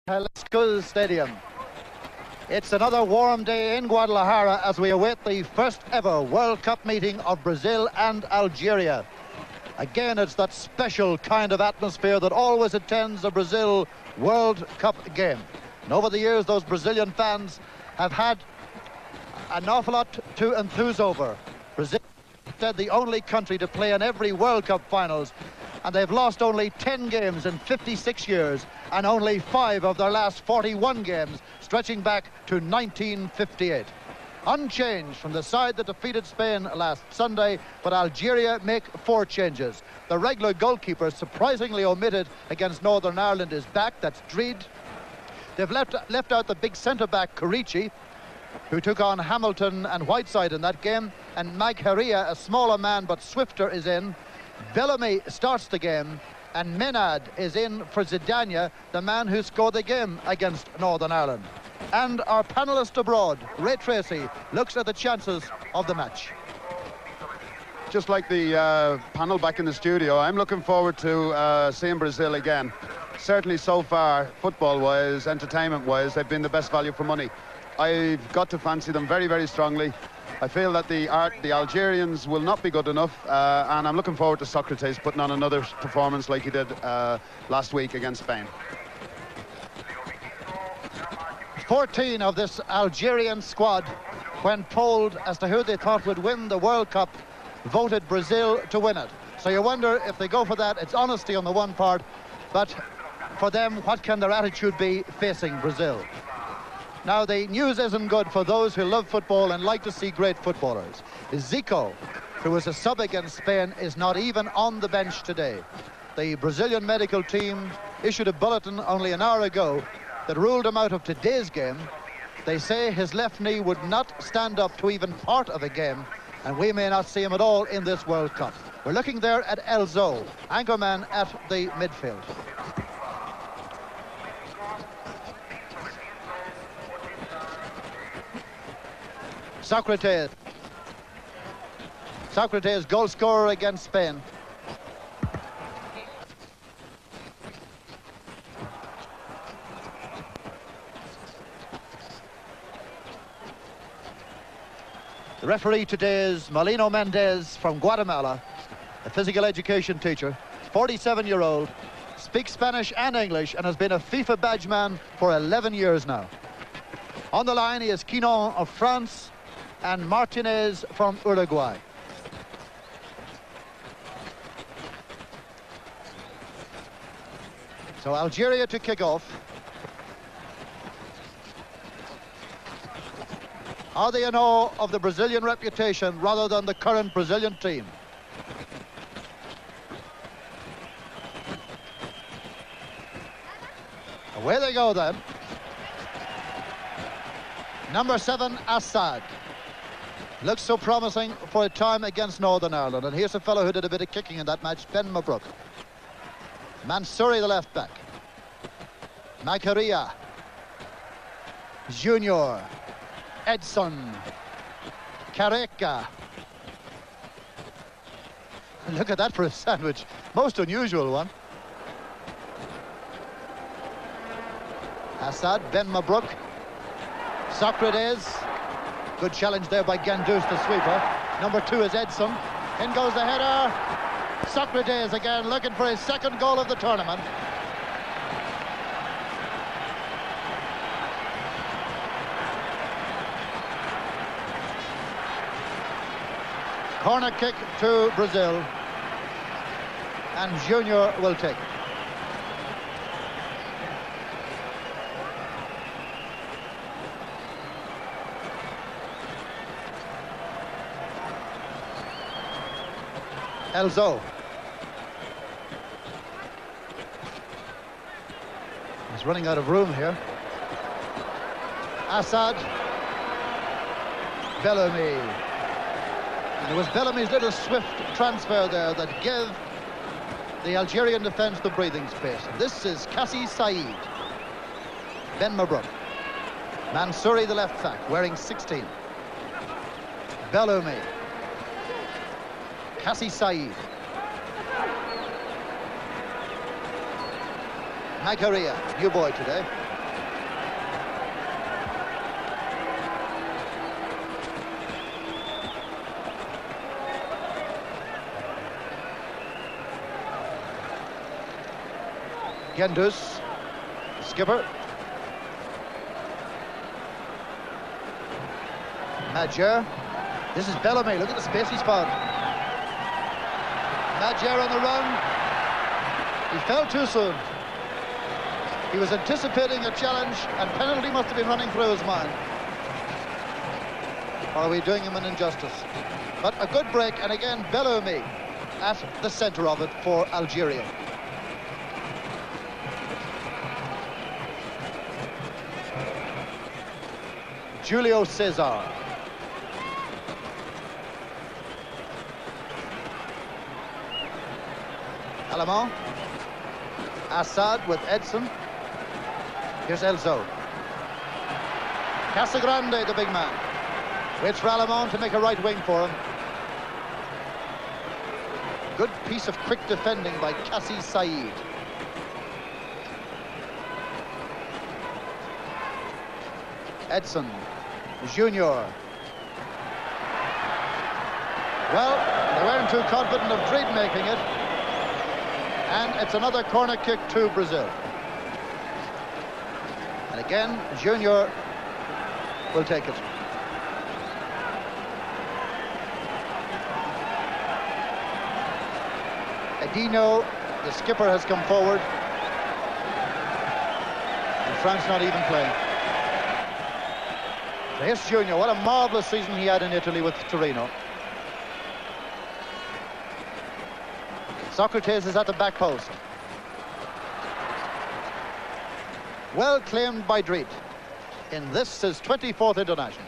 Jalisco Stadium. It's another warm day in Guadalajara as we await the first ever World Cup meeting of Brazil and Algeria. Again, it's that special kind of atmosphere that always attends a Brazil World Cup game. And over the years, those Brazilian fans have had an awful lot to enthuse over. Brazil is the only country to play in every World Cup finals, and they've lost only 10 games in 56 years, and only 5 of their last 41 games stretching back to 1958. Unchanged from the side that defeated Spain last Sunday, but Algeria make 4 changes. The regular goalkeeper, surprisingly omitted against Northern Ireland, is back. That's Drid. They've left out the big centre-back, Caci, who took on Hamilton and Whiteside in that game, and Megharia, a smaller man but swifter, is in. Belloumi starts the game, and Menad is in for Zidane, the man who scored the game against Northern Ireland. And our panellist abroad, Ray Tracy, looks at the chances of the match. Just like the panel back in the studio, I'm looking forward to seeing Brazil again. Certainly so far, football-wise, entertainment-wise, they've been the best value for money. I've got to fancy them very, very strongly. I feel that the Algerians will not be good enough, and I'm looking forward to Socrates putting on another performance like he did last week against Spain. 14 of this Algerian squad, when polled as to who they thought would win the World Cup, voted Brazil to win it. So you wonder if they go for that. It's honesty on the one part, but for them, what can their attitude be facing Brazil? Now, the news isn't good for those who love football and like to see great footballers. Zico, who was a sub against Spain, is not even on the bench today. The Brazilian medical team issued a bulletin only an hour ago that ruled him out of today's game. They say his left knee would not stand up to even part of a game, and we may not see him at all in this World Cup. We're looking there at Elzo, anchorman at the midfield. Socrates, goal scorer against Spain. The referee today is Méndez from Guatemala, a physical education teacher, 47-year-old, speaks Spanish and English, and has been a FIFA badge man for 11 years now. On the line, he is Quinon of France and Martinez from Uruguay. So Algeria to kick off. Are they in awe of the Brazilian reputation rather than the current Brazilian team? Away they go then. Number 7, Assad. Looks so promising for a time against Northern Ireland. And here's a fellow who did a bit of kicking in that match, Benmabrouk. Mansouri, the left back. Megharia. Junior. Edson. Careca. Look at that for a sandwich. Most unusual one. Assad, Benmabrouk. Socrates. Good challenge there by Guendouz, the sweeper. Number 2 is Edson. In goes the header. Socrates again looking for his second goal of the tournament. Corner kick to Brazil. And Junior will take it. Elzo. He's running out of room here. Assad. Belloumi. And it was Belloumi's little swift transfer there that gave the Algerian defence the breathing space. This is Kaci Said. Benmabrouk. Mansouri, the left back, wearing 16. Belloumi. Kaci Said. Megharia, new boy today. Guendouz, the skipper. Madjer. This is Belloumi. Look at the space he's found. Madjer on the run. He fell too soon. He was anticipating a challenge, and penalty must have been running through his mind. Or are we doing him an injustice? But a good break, and again Belloumi at the centre of it for Algeria. Julio Cesar. Alamand. Assad with Edson. Here's Elzo. Casagrande, the big man. Waits for Alamand to make a right wing for him. Good piece of quick defending by Kaci Said. Edson. Junior. Well, they weren't too confident of Drid making it. And it's another corner kick to Brazil. And again, Junior will take it. Estadio, the skipper, has come forward. And France not even playing. So here's Junior. What a marvellous season he had in Italy with Torino. Socrates is at the back post. Well claimed by Drid in this, his 24th international.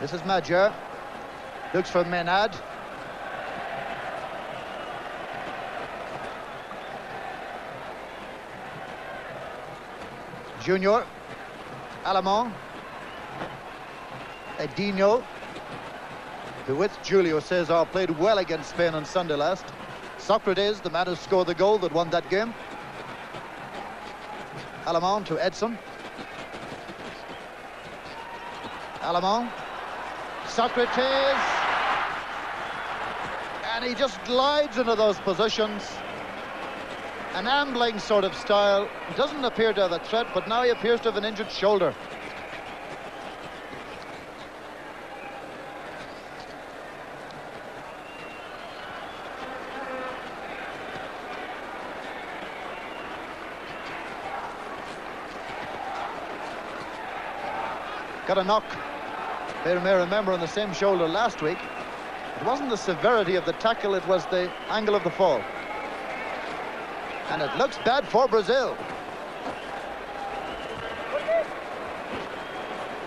This is Madjer. Looks for Menad. Junior. Alamand. Estadio, who with Julio Cesar played well against Spain on Sunday last. Socrates, the man who scored the goal that won that game. Alamand to Edson. Alamand. Socrates. And he just glides into those positions. An ambling sort of style. He doesn't appear to have a threat, but now he appears to have an injured shoulder. Got a knock, you may remember, on the same shoulder last week. It wasn't the severity of the tackle, it was the angle of the fall. And it looks bad for Brazil.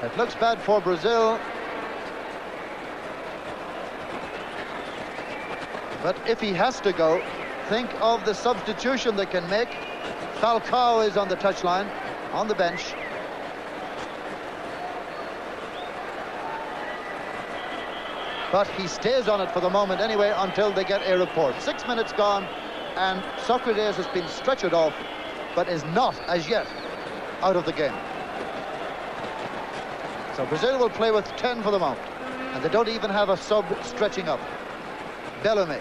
It looks bad for Brazil. But if he has to go, think of the substitution they can make. Falcao is on the touchline, on the bench. But he stays on it for the moment anyway until they get a report. 6 minutes gone, and Socrates has been stretchered off, but is not, as yet, out of the game. So Brazil will play with 10 for the moment, and they don't even have a sub stretching up. Belloumi.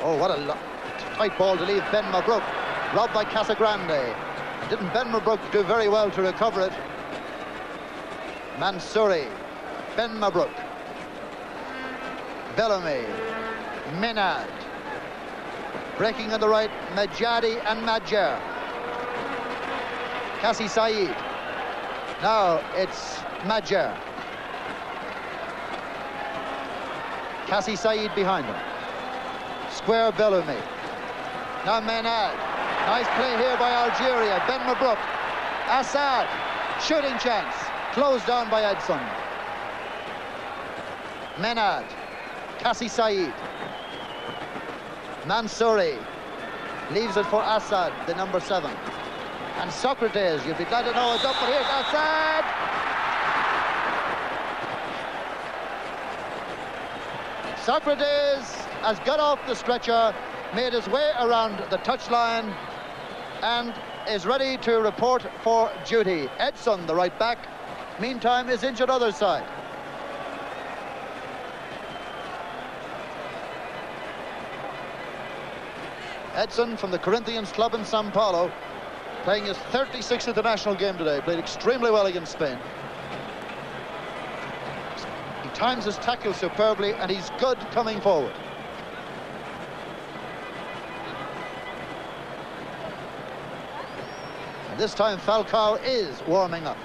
Oh, what a tight ball to leave Benmabrouk. Robbed by Casagrande. Didn't Benmabrouk do very well to recover it? Mansouri. Benmabrouk. Belloumi. Menad. Breaking on the right, Medjadi and Madjer. Kaci Said. Now it's Madjer. Kaci Said behind him. Square Belloumi. Now Menad. Nice play here by Algeria. Benmabrouk. Assad. Shooting chance. Closed down by Edson. Menad. Kaci Said. Mansouri. Leaves it for Assad, the number 7. And Socrates, you'd be glad to know it's up, but here's Assad. Socrates has got off the stretcher, made his way around the touchline, and is ready to report for duty. Edson, the right back, meantime, is injured other side. Edson from the Corinthians club in Sao Paulo, playing his 36th international game today. Played extremely well against Spain. He times his tackle superbly, and he's good coming forward. And this time Falcao is warming up.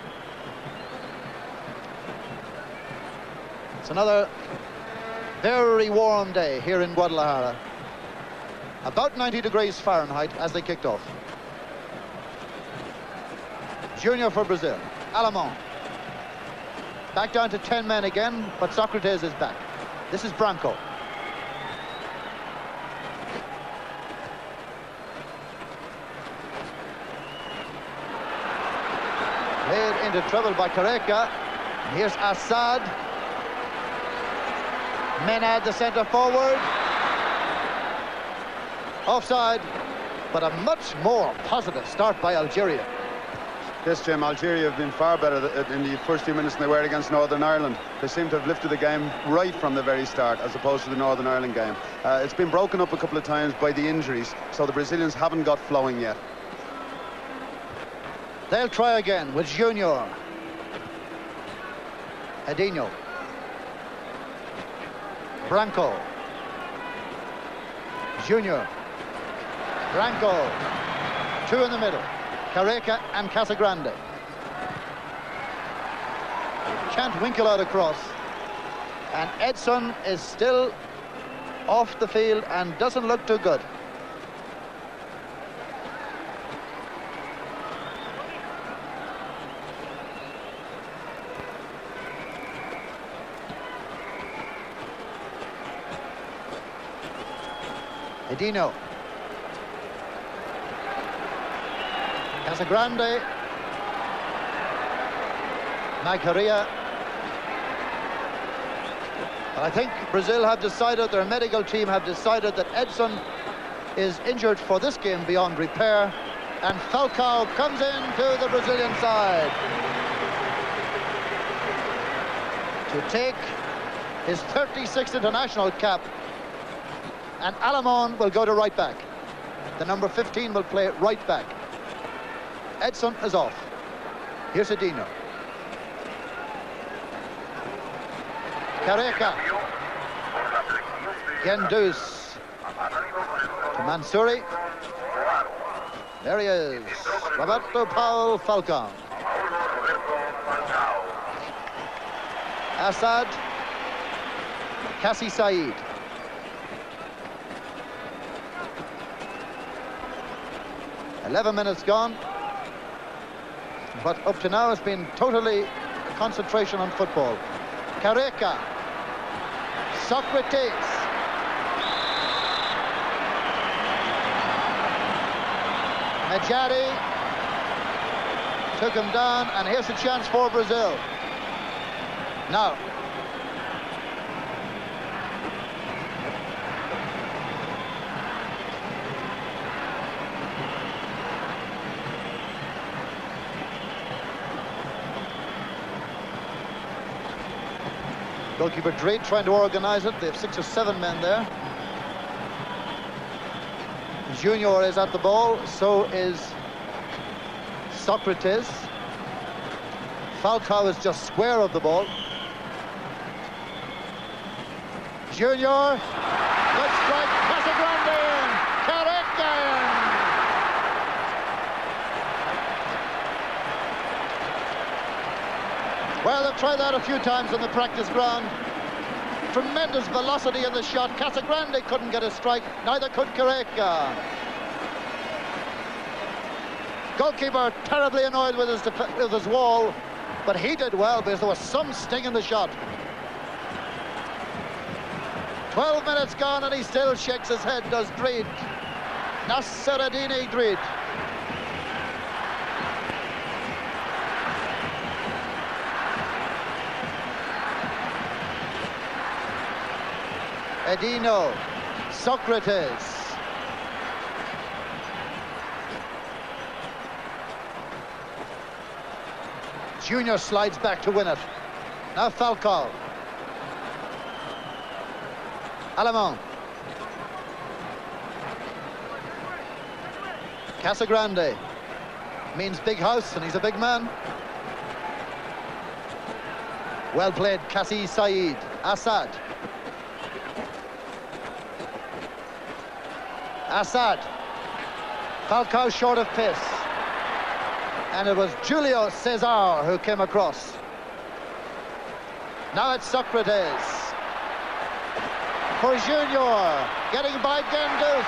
It's another very warm day here in Guadalajara. About 90 degrees Fahrenheit as they kicked off. Junior for Brazil, Alemão. Back down to 10 men again, but Socrates is back. This is Branco. Played into trouble by Careca. Here's Assad. Menad, the centre forward. Offside, but a much more positive start by Algeria. Yes, Jim, Algeria have been far better in the first few minutes than they were against Northern Ireland. They seem to have lifted the game right from the very start, as opposed to the Northern Ireland game. It's been broken up a couple of times by the injuries, so the Brazilians haven't got flowing yet. They'll try again with Junior. Edinho. Branco. Junior. Branco. Two in the middle. Careca and Casagrande. Can't winkle out across. And Edson is still off the field and doesn't look too good. Edinho. Casagrande. Megharia. But I think Brazil have decided, their medical team have decided that Edson is injured for this game beyond repair. And Falcao comes into the Brazilian side to take his 36th international cap. And Alemão will go to right back. The number 15 will play right back. Edson is off. Here's Edinho. Careca. Guendouz. To Mansouri. There he is. Roberto Paul Falcao. Assad. Kaci Said. "11 minutes gone." But up to now it's been totally concentration on football. Careca. Socrates. Madjer took him down, and here's a chance for Brazil. Now. Goalkeeper Drid trying to organise it. They have 6 or 7 men there. Junior is at the ball, so is Socrates. Falcao is just square of the ball. Junior, good strike, Casagrande in, Careca in. Well, they've tried that a few times on the practice ground. Tremendous velocity in the shot. Casagrande couldn't get a strike, neither could Careca. Goalkeeper terribly annoyed with his wall, but he did well because there was some sting in the shot. 12 minutes gone and he still shakes his head, does Drid. Nacerdine Drid. Edinho, Socrates. Junior slides back to win it. Now Falcao. Alemão. Casagrande means big house, and he's a big man. Well played, Kaci Said. Assad. Assad. Falcao short of pace. And it was Julio Cesar who came across. Now it's Socrates. For Junior. Getting by Guendouz.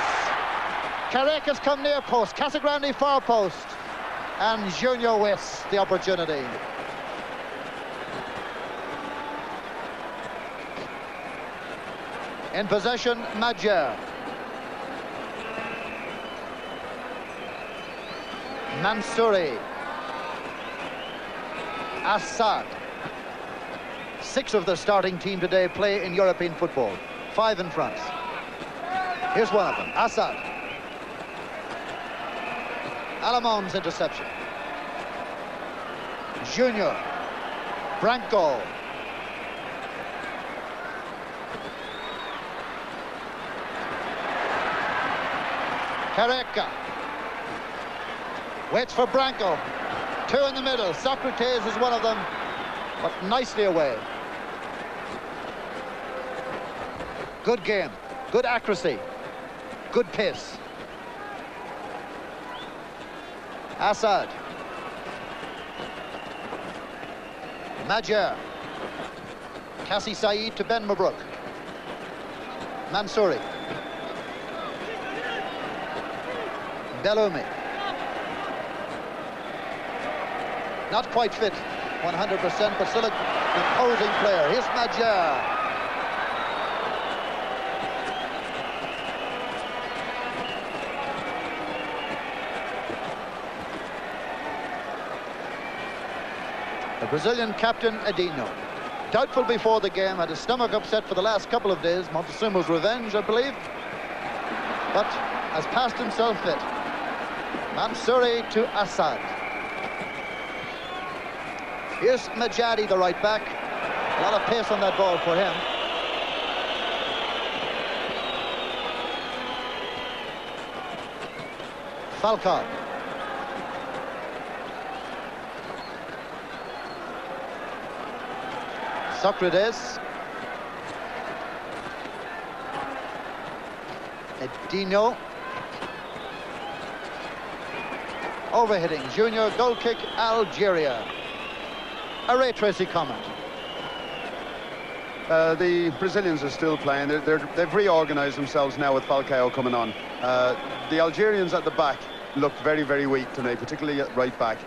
Careca's come near post. Casagrande far post. And Junior wastes the opportunity. In possession, Madjer. Mansouri. Assad. 6 of the starting team today play in European football. 5 in France. Here's one of them, Assad. Alamon's interception. Junior. Branco. Careca. Waits for Branco. 2 in the middle. Socrates is one of them, but nicely away. Good game. Good accuracy. Good pace. Assad. Madjer. Kaci Said to Benmabrouk. Mansouri. Belloumi. Not quite fit, 100%, but still a imposing player. Here's Madjer. The Brazilian captain, Edinho. Doubtful before the game, had his stomach upset for the last couple of days. Montezuma's revenge, I believe. But has passed himself fit. Mansouri to Assad. Here's Majadi, the right back. A lot of pace on that ball for him. Falcao. Socrates. Edinho. Overhitting. Junior goal kick, Algeria. A Ray Tracy comment. The Brazilians are still playing. They've reorganized themselves now with Falcao coming on. The Algerians at the back look very, very weak tonight, particularly at right back.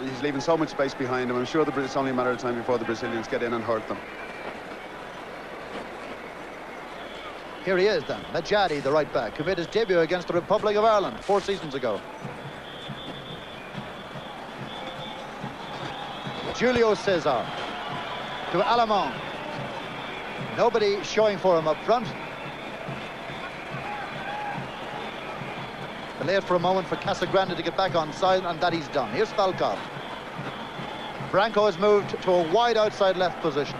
He's leaving so much space behind him. I'm sure it's only a matter of time before the Brazilians get in and hurt them. Here he is then, Majadi, the right back, who made his debut against the Republic of Ireland 4 seasons ago. Julio Cesar to Alamon. Nobody showing for him up front. Delayed for a moment for Casagrande to get back on side, and that he's done. Here's Falcao. Branco has moved to a wide outside left position.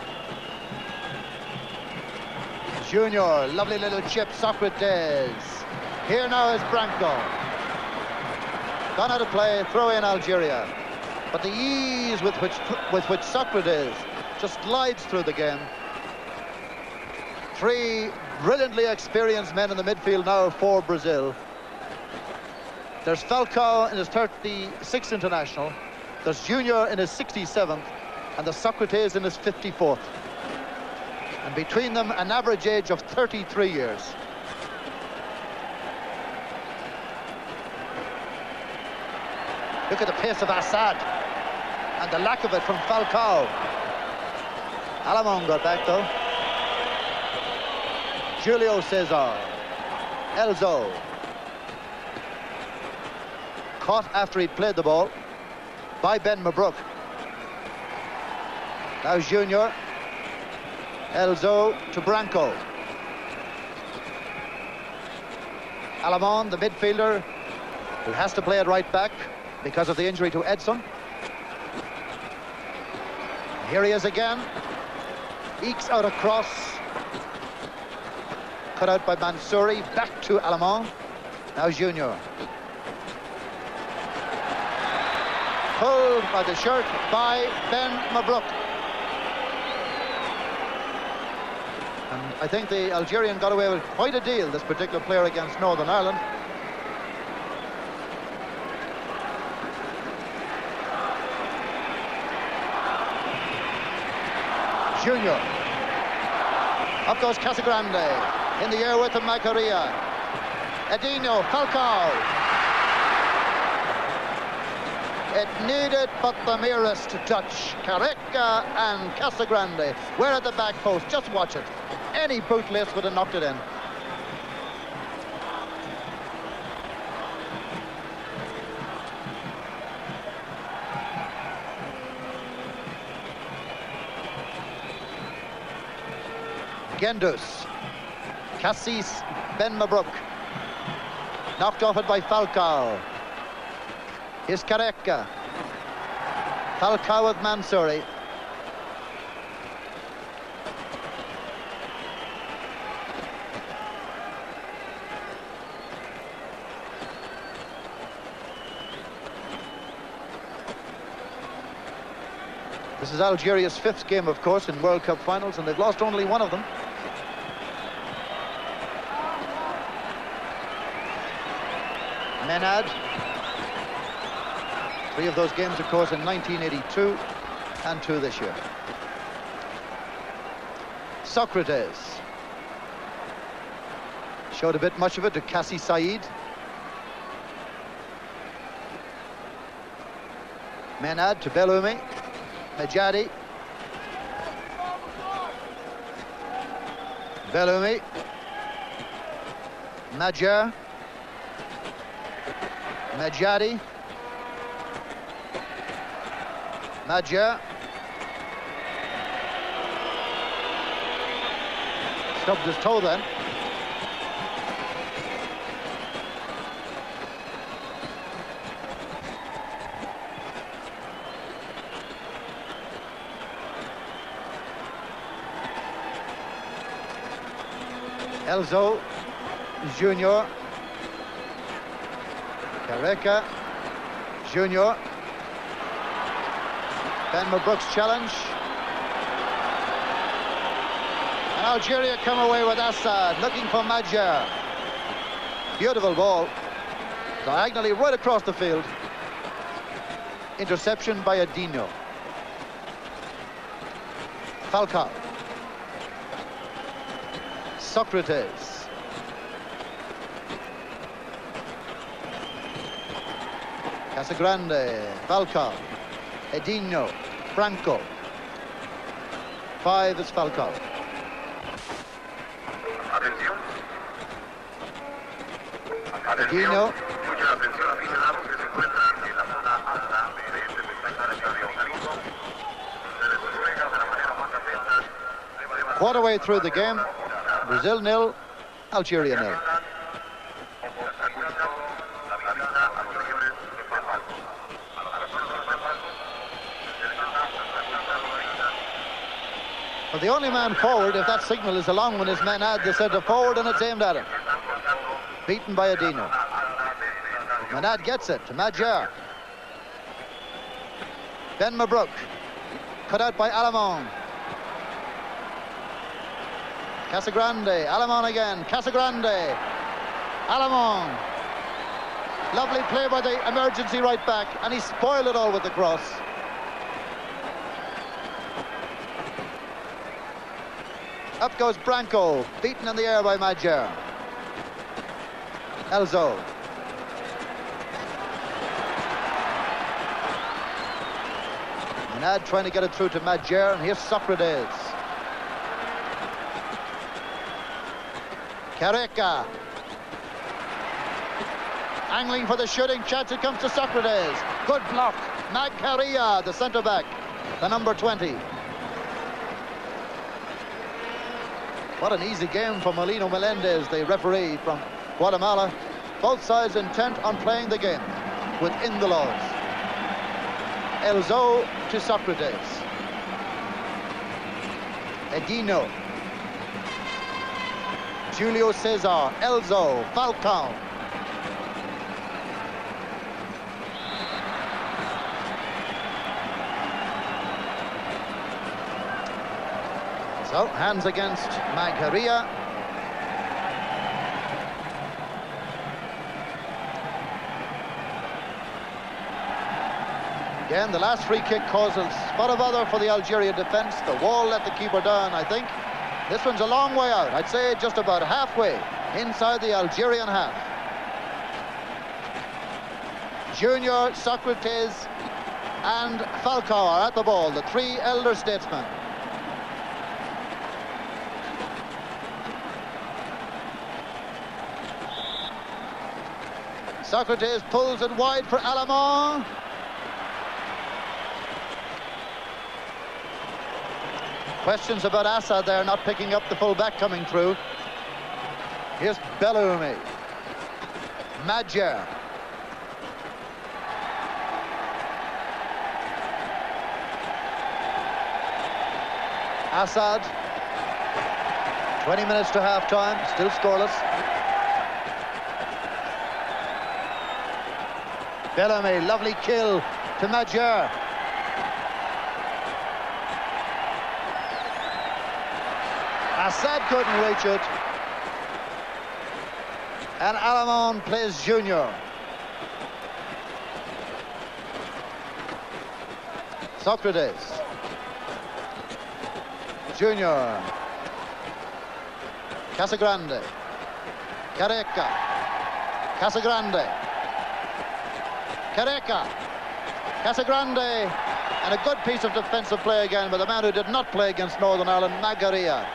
Junior, lovely little chip, Socrates. Here now is Branco. Gone out of play, throw in Algeria. But the ease with which Socrates just glides through the game. 3 brilliantly experienced men in the midfield now for Brazil. There's Falcao in his 36th international. There's Junior in his 67th. And there's Socrates in his 54th. And between them, an average age of 33 years. Look at the pace of Assad. And the lack of it from Falcao. Alamon got back, though. Julio Cesar. Elzo. Caught after he'd played the ball by Benmabrouk. Now Junior. Elzo to Branco. Alamon, the midfielder, who has to play at right back because of the injury to Edson. Here he is again. Ekes out a cross. Cut out by Mansouri. Back to Alamon. Now Junior. pulled by the shirt by Benmabrouk. And I think the Algerian got away with quite a deal, this particular player, against Northern Ireland. Junior. Up goes Casagrande. In the air with the Megharia. Edinho, Falcao. It needed but the merest touch. Careca and Casagrande were at the back post. Just watch it. Any bootlace would have knocked it in. Guendouz. Caci, Benmabrouk. Knocked off it by Falcao. Here's Careca. Falcao with Mansouri. This is Algeria's 5th game, of course, in World Cup finals, and they've lost only one of them. Menad. 3 of those games, of course, in 1982 and 2 this year. Socrates. Showed a bit much of it to Kaci Said. Menad to Belloumi. Majadi. Belloumi. Madjer. Majadi. Madjer. Stubbed his toe then. Elzo, Junior. Careca, Junior. Benmabrouk's challenge. And Algeria come away with Assad, looking for Madjer. Beautiful ball. Diagonally right across the field. Interception by Edinho. Falcao. Socrates. Casagrande, Falcao, Edinho, Franco. 5 is Falcao. Edinho. Quarter way through the game. Brazil 0, Algeria 0. Well, the only man forward, if that signal is a long one, is Menad, the centre forward, and it's aimed at him. Beaten by Edinho. Menad gets it to Madjer. Benmabrouk. Cut out by Alamon. Casagrande, Alamon again, Casagrande, Alamon. Lovely play by the emergency right back, and he spoiled it all with the cross. Up goes Branco, beaten in the air by Madjer. Elzo. Menad trying to get it through to Madjer, and here's Socrates. Careca. Angling for the shooting chance, it comes to Socrates. Good block. Megharia, the centre-back, the number 20. What an easy game for Molino Méndez, the referee from Guatemala. Both sides intent on playing the game within the laws. Elzo to Socrates. Edinho. Julio Cesar, Elzo, Falcao. So, hands against Megharia. Again, the last free kick causes a spot of bother for the Algeria defence. The wall let the keeper down, I think. This one's a long way out. I'd say just about halfway inside the Algerian half. Junior, Socrates, and Falcao are at the ball, the three elder statesmen. Socrates pulls it wide for Alamon. Questions about Assad there, not picking up the full-back coming through. Here's Belloumi. Madjer. Assad. 20 minutes to half-time, still scoreless. Belloumi, lovely kill to Madjer. Assad couldn't reach it. And Alamon plays Junior. Socrates. Junior. Casagrande. Careca. Casagrande. Careca. Casagrande. And a good piece of defensive play again by the man who did not play against Northern Ireland, Megharia.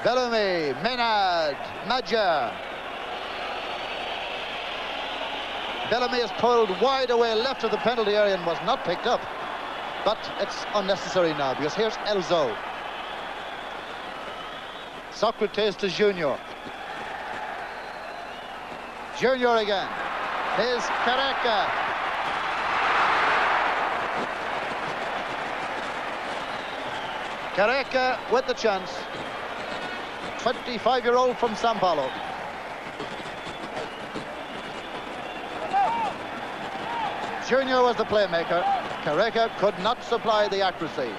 Belloumi, Menad, Madjer. Belloumi is pulled wide away left of the penalty area and was not picked up. But it's unnecessary now because here's Elzo. Socrates to Junior. Junior again. Here's Careca. Careca with the chance. 25-year-old from Sao Paulo. Junior was the playmaker. Careca could not supply the accuracy.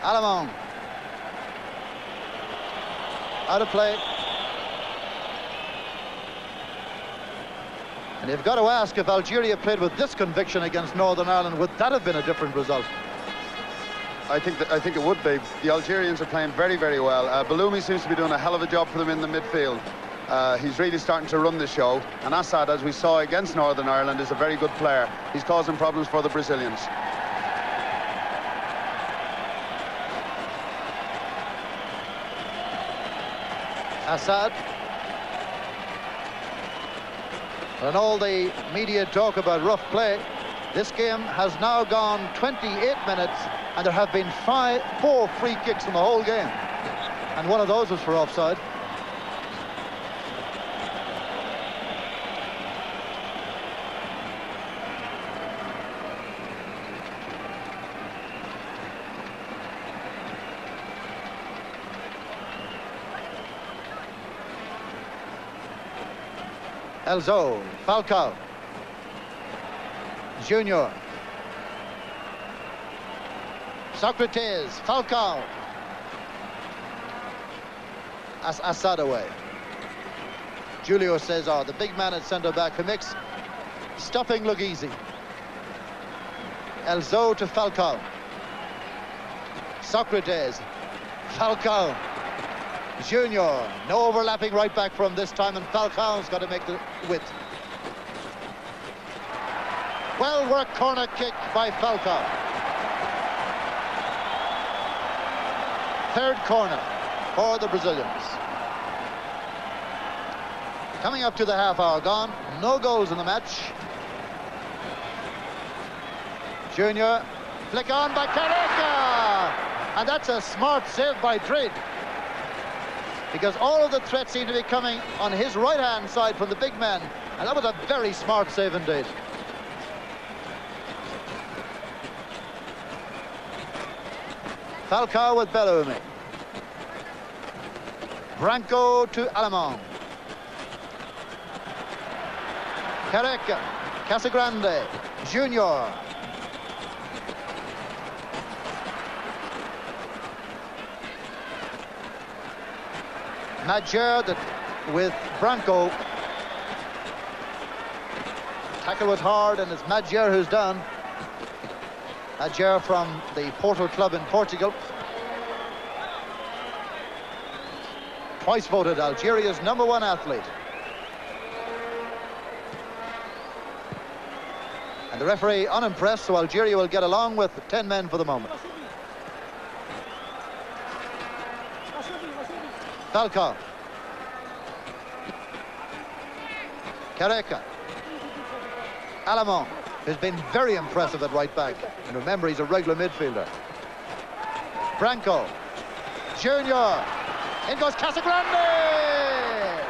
Alamon. Out of play. And you've got to ask, if Algeria played with this conviction against Northern Ireland, would that have been a different result? I think it would be. The Algerians are playing very, very well. Belloumi seems to be doing a hell of a job for them in the midfield. He's really starting to run the show. And Assad, as we saw against Northern Ireland, is a very good player. He's causing problems for the Brazilians. Assad. And all the media talk about rough play, this game has now gone 28 minutes and there have been 4 free kicks in the whole game. And one of those was for offside. Elzo, Falcao, Junior, Socrates, Falcao, Assad away. Julio says, oh, the big man at centre-back who makes stuffing look easy. Elzo to Falcao. Socrates, Falcao. Junior, no overlapping right back from this time, and Falcao's got to make the width. Well-worked corner kick by Falcao. Third corner for the Brazilians. Coming up to the half hour gone, no goals in the match. Junior, flick on by Careca, and that's a smart save by Drid, because all of the threats seem to be coming on his right-hand side from the big man, and that was a very smart save indeed. Falcao with Belloumi. Branco to Alemán. Careca, Casagrande, Junior. Madjer with Branco. Tackle was hard, and it's Madjer who's done. Madjer from the Porto club in Portugal. Twice voted Algeria's #1 athlete. And the referee unimpressed, so Algeria will get along with 10 men for the moment. Falcao. Careca. Alemán, who's been very impressive at right back. And remember, he's a regular midfielder. Branco. Junior. In goes Casagrande!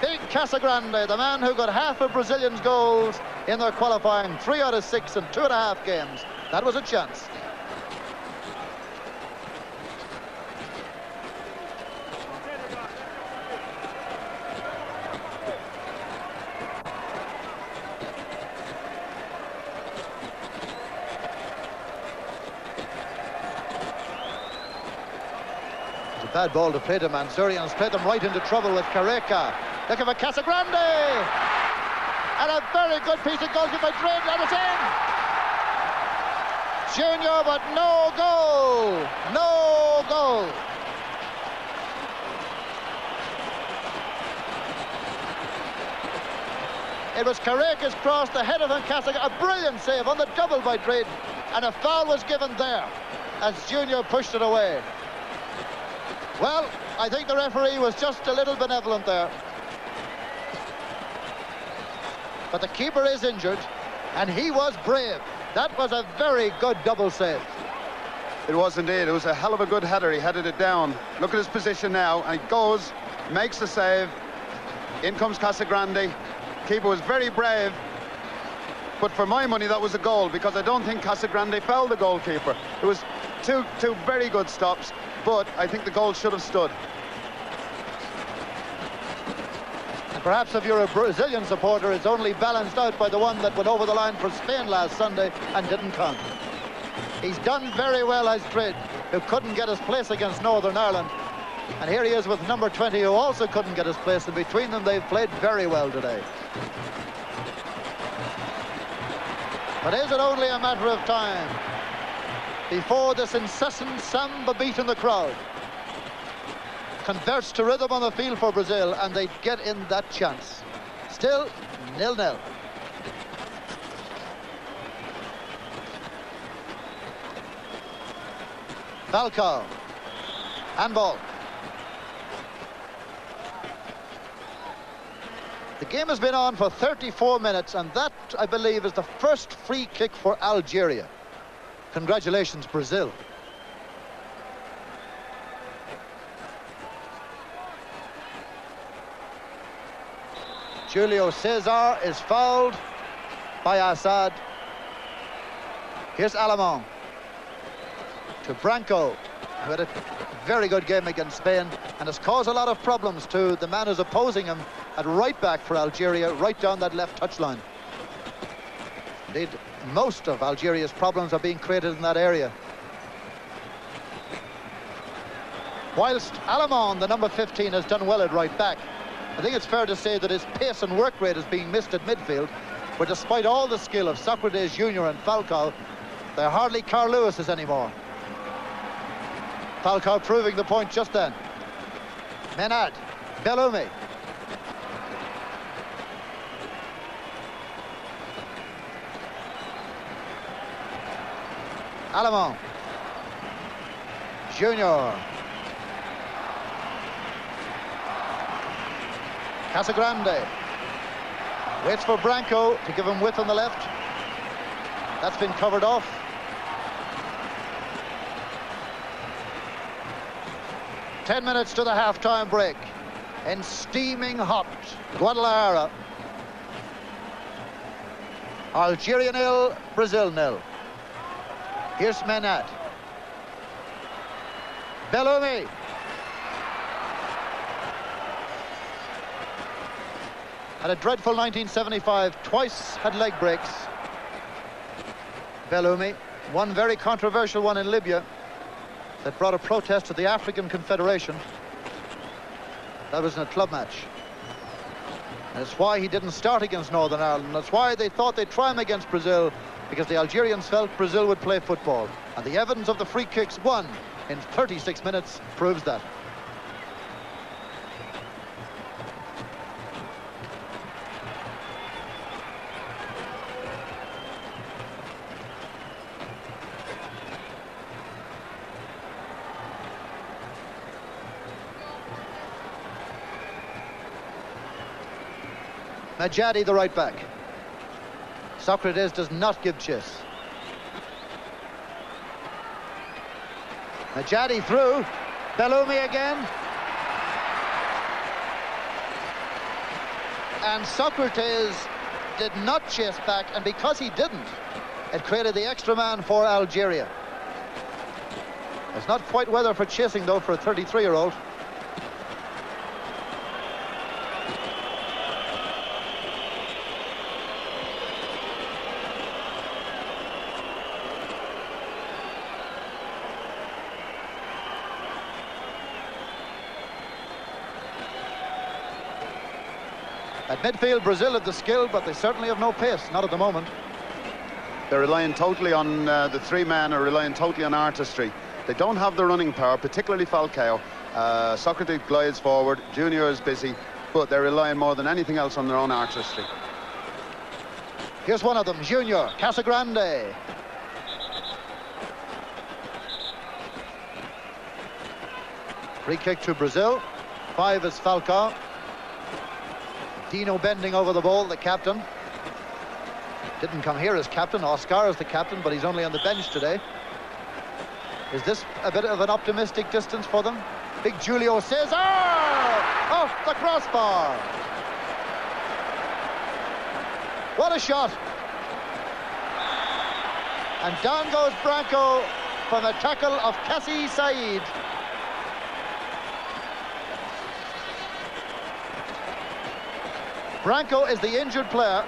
Big Casagrande, the man who got half of Brazilians' goals in their qualifying, 3 out of 6 in 2.5 games. That was a chance. Bad ball to play to Mansouri, and it's played them right into trouble with Careca. Looking for Casagrande! And a very good piece of goalkeeping by Drid, let us in! Junior, but no goal! No goal! It was Careca's cross, the head of Casagrande, a brilliant save on the double by Drid, and a foul was given there as Junior pushed it away. Well, I think the referee was just a little benevolent there. But the keeper is injured, and he was brave. That was a very good double save. It was indeed. It was a hell of a good header. He headed it down. Look at his position now, and he goes, makes the save. In comes Casagrande. Keeper was very brave. But for my money, that was a goal, because I don't think Casagrande fouled the goalkeeper. It was two very good stops. But I think the goal should have stood. And perhaps if you're a Brazilian supporter, it's only balanced out by the one that went over the line for Spain last Sunday and didn't count. He's done very well as Drid, who couldn't get his place against Northern Ireland. And here he is with number 20, who also couldn't get his place. And between them, they've played very well today. But is it only a matter of time before this incessant samba beat in the crowd converts to rhythm on the field for Brazil, and they get in that chance? Still 0-0. Falcao. Handball. The game has been on for 34 minutes, and that, I believe, is the first free kick for Algeria. Congratulations, Brazil. Julio Cesar is fouled by Assad. Here's Alemán to Branco, who had a very good game against Spain and has caused a lot of problems to the man who's opposing him at right back for Algeria, right down that left touchline. Indeed, most of Algeria's problems are being created in that area. Whilst Alemán, the number 15, has done well at right back, I think it's fair to say that his pace and work rate is being missed at midfield, where despite all the skill of Socrates Junior and Falcao, they're hardly Carl Lewis's anymore. Falcao proving the point just then. Menad, Belloumi. Alemán. Junior. Casagrande. Waits for Branco to give him width on the left. That's been covered off. Ten minutes to the half-time break in steaming hot Guadalajara. Algeria 0, Brazil 0. Here's Menad. Belloumi. Had a dreadful 1975, twice had leg breaks. Belloumi, one very controversial one in Libya that brought a protest to the African Confederation. That was in a club match. And that's why he didn't start against Northern Ireland. That's why they thought they'd try him against Brazil, because the Algerians felt Brazil would play football. And the evidence of the free kicks won in 36 minutes proves that. Madjer, the right back. Socrates does not give chase. Madjer through. Belloumi again. And Socrates did not chase back, and because he didn't, it created the extra man for Algeria. It's not quite weather for chasing, though, for a 33-year-old. At midfield, Brazil have the skill, but they certainly have no pace, not at the moment. They're relying totally on, the three men are relying totally on artistry. They don't have the running power, particularly Falcao. Socrates glides forward, Junior is busy, but they're relying more than anything else on their own artistry. Here's one of them, Junior, Casagrande. Free kick to Brazil. 5 is Falcao. Dino bending over the ball, the captain. Didn't come here as captain. Oscar is the captain, but he's only on the bench today. Is this a bit of an optimistic distance for them? Big Julio Cesar! Off the crossbar! What a shot! And down goes Branco from a tackle of Kaci Said. Branco is the injured player.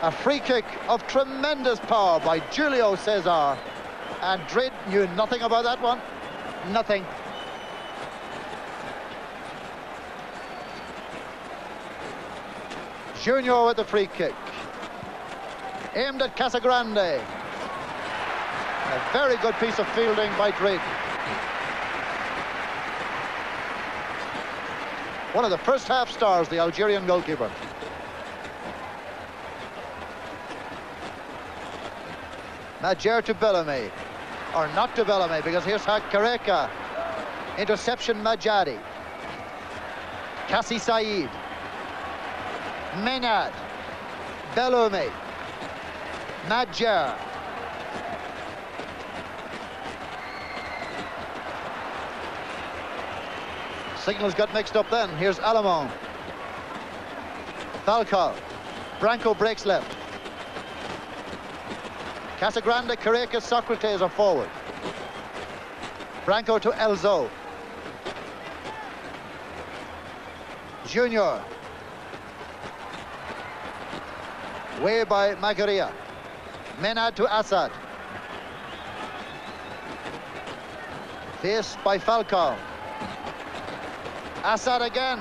A free kick of tremendous power by Julio Cesar. And Drid knew nothing about that one. Nothing. Junior with the free kick. Aimed at Casagrande. A very good piece of fielding by Drid. One of the first half stars, the Algerian goalkeeper. Madjer to Belloumi. Or not to Belloumi, because here's Careca. Interception Madjer. Kaci Said. Menad. Belloumi. Madjer. Signals got mixed up then. Here's Alemão. Falcao. Branco breaks left. Casagrande, Careca, Socrates are forward. Branco to Elzo. Junior. Way by Megharia. Menad to Assad. Faced by Falcao. Assad again.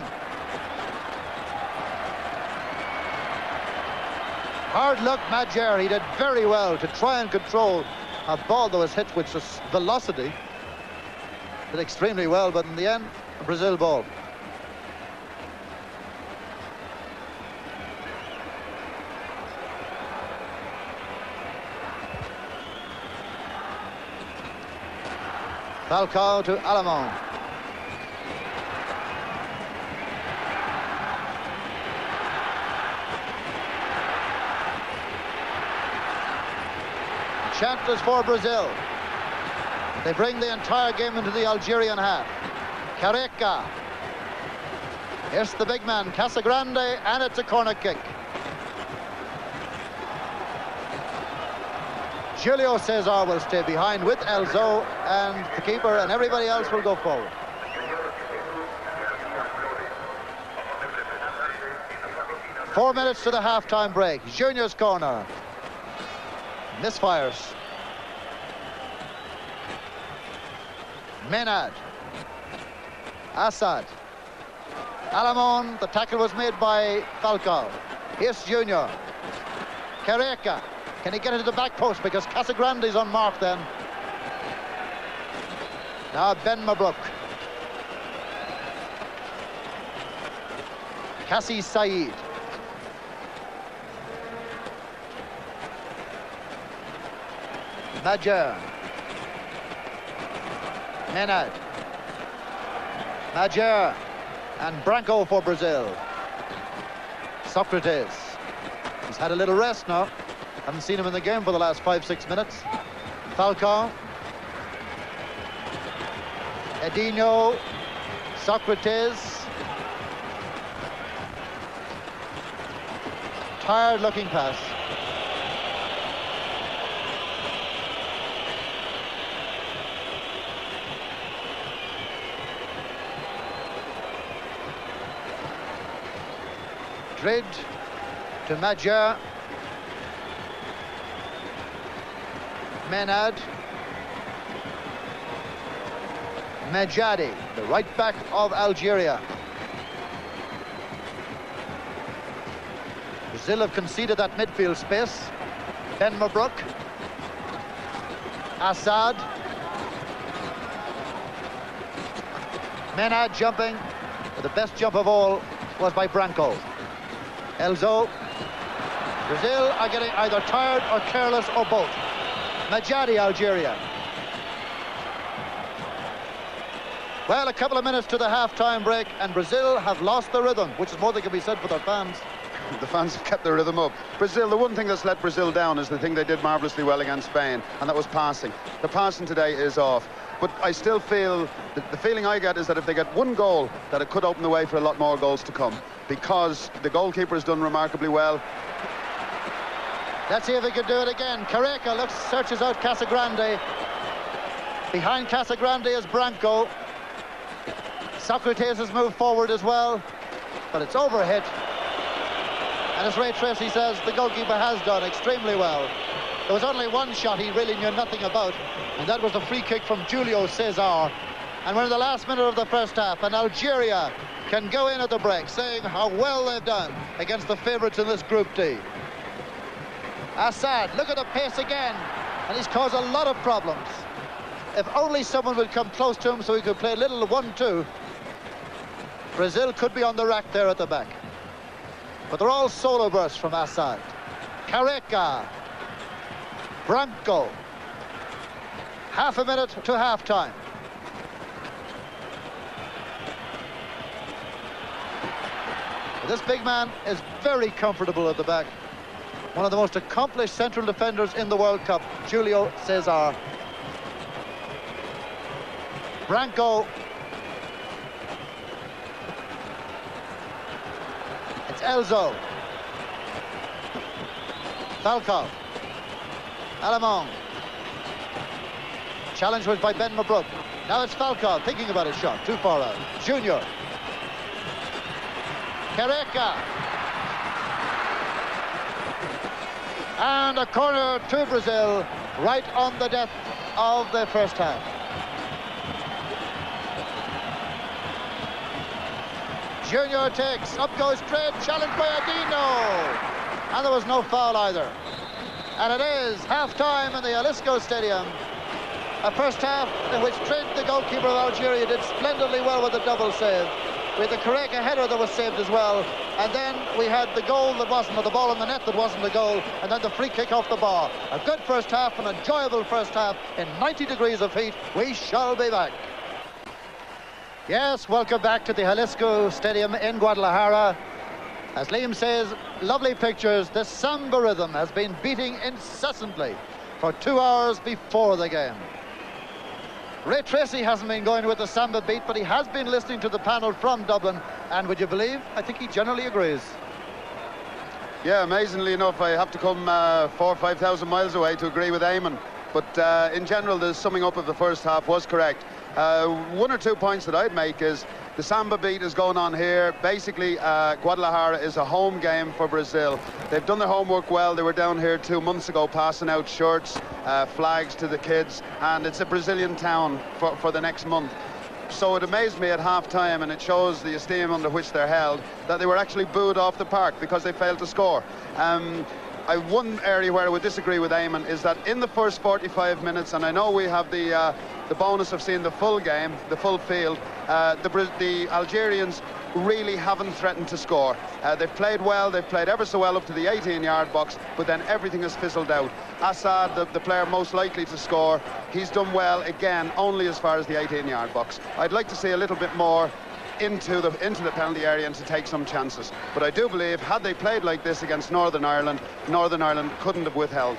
Hard luck, Madjer. He did very well to try and control a ball that was hit with velocity. Did extremely well, but in the end, a Brazil ball. Falcao to Alemão. Chant is for Brazil. They bring the entire game into the Algerian half. Careca. Here's the big man, Casagrande, and it's a corner kick. Julio Cesar will stay behind with Elzo, and the keeper and everybody else will go forward. Four minutes to the half-time break. Junior's corner. Misfires. Menad. Assad. Alamon. The tackle was made by Falcao. Here's Junior. Careca. Can he get into the back post? Because Casagrande's on mark then. Now Benmabrouk. Kaci Said. Madjer. Menad. Madjer. And Branco for Brazil. Socrates. He's had a little rest now. Haven't seen him in the game for the last 5-6 minutes. Falcao. Edinho. Socrates. Tired-looking pass. Drid to Madjer. Menad. Medjadi, the right back of Algeria. Brazil have conceded that midfield space. Benmabrouk. Assad. Menad jumping. But the best jump of all was by Branco. Elzo. Brazil are getting either tired or careless or both. Medjadi, Algeria. Well, a couple of minutes to the half-time break, and Brazil have lost the rhythm, which is more than can be said for their fans. The fans have kept their rhythm up. Brazil, the one thing that's let Brazil down is the thing they did marvellously well against Spain, and that was passing. The passing today is off. But I still feel, the feeling I get is that if they get one goal, that it could open the way for a lot more goals to come, because the goalkeeper has done remarkably well. Let's see if he can do it again. Careca searches out Casagrande. Behind Casagrande is Branco. Socrates has moved forward as well, but it's overhit. And as Ray Tracy says, the goalkeeper has done extremely well. There was only one shot he really knew nothing about, and that was the free kick from Julio Cesar. And we're in the last minute of the first half, and Algeria can go in at the break, saying how well they've done against the favourites in this Group D. Assad, look at the pace again, and he's caused a lot of problems. If only someone would come close to him so he could play a little 1-2, Brazil could be on the rack there at the back. But they're all solo bursts from Assad. Careca. Branco. Half a minute to half-time. This big man is very comfortable at the back. One of the most accomplished central defenders in the World Cup, Julio Cesar. Branco. It's Elzo. Falcao. Alamon. Challenge was by Benmabrouk. Now it's Falcao thinking about his shot. Too far out. Junior. Careca. And a corner to Brazil, right on the death of the first half. Junior takes, up goes Drid, challenged by Edinho. And there was no foul either. And it is half-time in the Jalisco Stadium. A first half in which Drid, the goalkeeper of Algeria, did splendidly well with a double save. We had the Careca header that was saved as well. And then we had the goal that wasn't, or the ball in the net that wasn't a goal, and then the free kick off the bar. A good first half, an enjoyable first half in 90 degrees of heat. We shall be back. Yes, welcome back to the Jalisco Stadium in Guadalajara. As Liam says, lovely pictures. The samba rhythm has been beating incessantly for 2 hours before the game. Ray Tracy hasn't been going with the samba beat, but he has been listening to the panel from Dublin, and would you believe, I think he generally agrees. Yeah, amazingly enough, I have to come 4,000 or 5,000 miles away to agree with Eamon. But in general, the summing up of the first half was correct. 1 or 2 points that I'd make is the Samba beat is going on here. Basically, Guadalajara is a home game for Brazil. They've done their homework well. They were down here 2 months ago passing out shirts, flags to the kids, and it's a Brazilian town for the next month. So it amazed me at half-time, and it shows the esteem under which they're held, that they were actually booed off the park because they failed to score. One area where I would disagree with Eamon is that in the first 45 minutes, and I know we have the bonus of seeing the full game, the full field, the Algerians really haven't threatened to score. They've played well, they've played ever so well up to the 18-yard box, but then everything has fizzled out. Assad, the player most likely to score, he's done well again, only as far as the 18-yard box. I'd like to see a little bit more into the penalty area and to take some chances. But I do believe, had they played like this against Northern Ireland couldn't have withheld.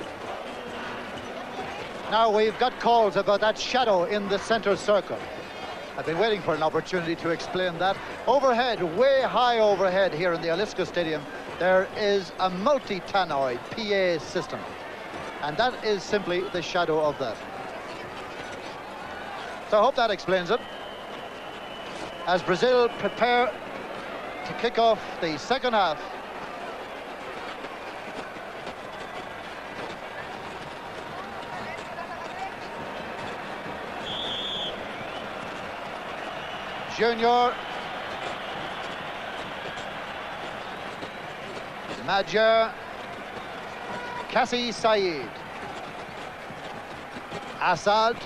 Now we've got calls about that shadow in the centre circle. I've been waiting for an opportunity to explain that. Overhead, way high overhead here in the Jalisco Stadium, there is a multi-tannoy PA system. And that is simply the shadow of that. So I hope that explains it. As Brazil prepare to kick off the second half. Junior. Madjer. Kaci Said. Assad.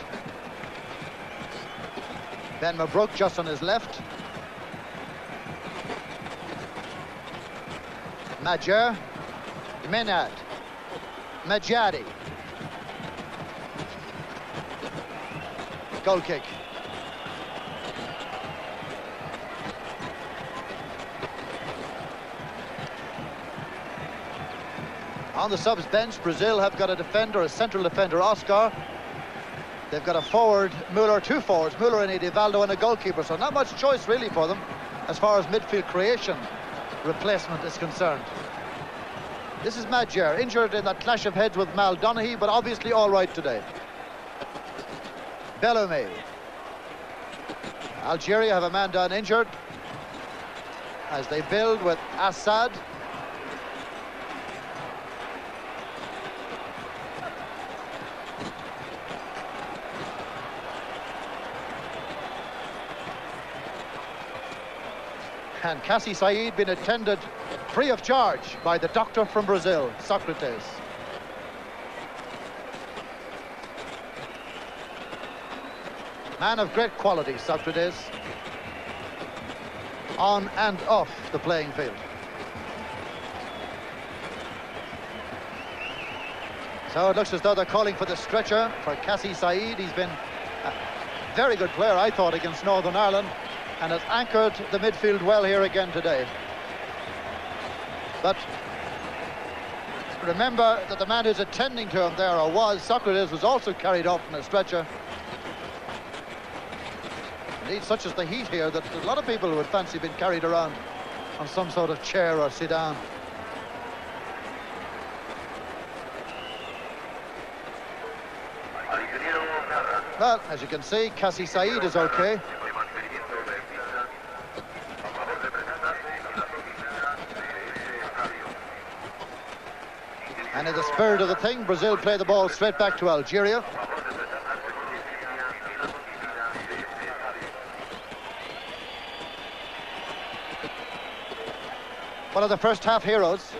Benmabrouk just on his left. Madjer. Menad. Madjadi. Goal kick. On the subs bench, Brazil have got a defender, a central defender, Oscar. They've got a forward, Müller, 2 forwards, Müller and Edivaldo, and a goalkeeper, so not much choice really for them as far as midfield creation replacement is concerned. This is Madjer, injured in that clash of heads with Mal Donaghy, but obviously all right today. Belloumi. Algeria have a man down injured as they build with Assad. And Kaci Said been attended free of charge by the doctor from Brazil, Socrates. Man of great quality, Socrates. On and off the playing field. So it looks as though they're calling for the stretcher for Kaci Said. He's been a very good player, I thought, against Northern Ireland, and has anchored the midfield well here again today. But remember that the man who's attending to him there, or was, Socrates, was also carried off in a stretcher. Indeed, such is the heat here that a lot of people would fancy being carried around on some sort of chair or sedan. Well, as you can see, Kaci Said is okay. And in the spirit of the thing, Brazil play the ball straight back to Algeria. One of the first half heroes.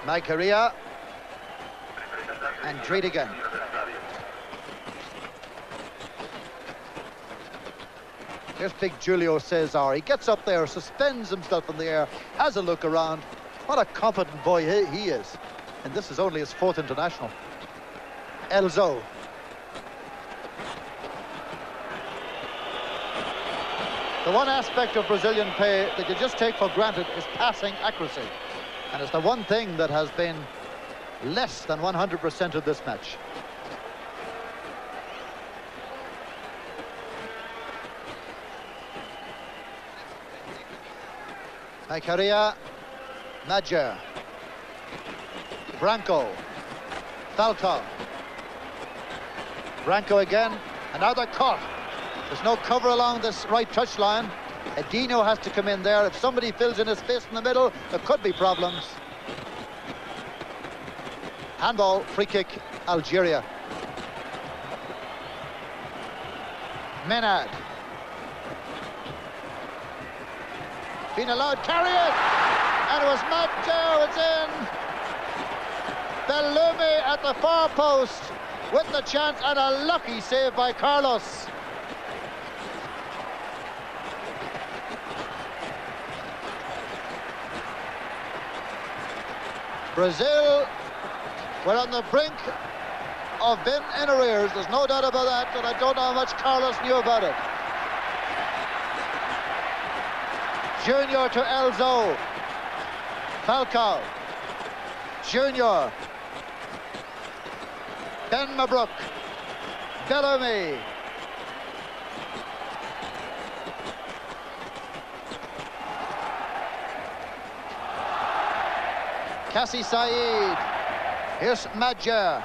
Megharia and Drid again. Here's big Julio Cesar. He gets up there, suspends himself in the air, has a look around. What a confident boy he is. And this is only his 4th international. Elzo. The one aspect of Brazilian play that you just take for granted is passing accuracy. And it's the one thing that has been less than 100% of this match. Megharia, Madjer, Branco, Falcao, Branco again, and now they're caught. There's no cover along this right touchline. Edino has to come in there. If somebody fills in his space in the middle, there could be problems. Handball, free kick, Algeria. Menad. Been allowed, carry it! And it was Madjer, it's in! Belloumi at the far post with the chance, and a lucky save by Carlos. Brazil were on the brink of being in arrears. There's no doubt about that, and I don't know how much Carlos knew about it. Junior to Elzo. Falcao. Junior. Benmabrouk. Belloumi. Kaci Said. Here's Madjer.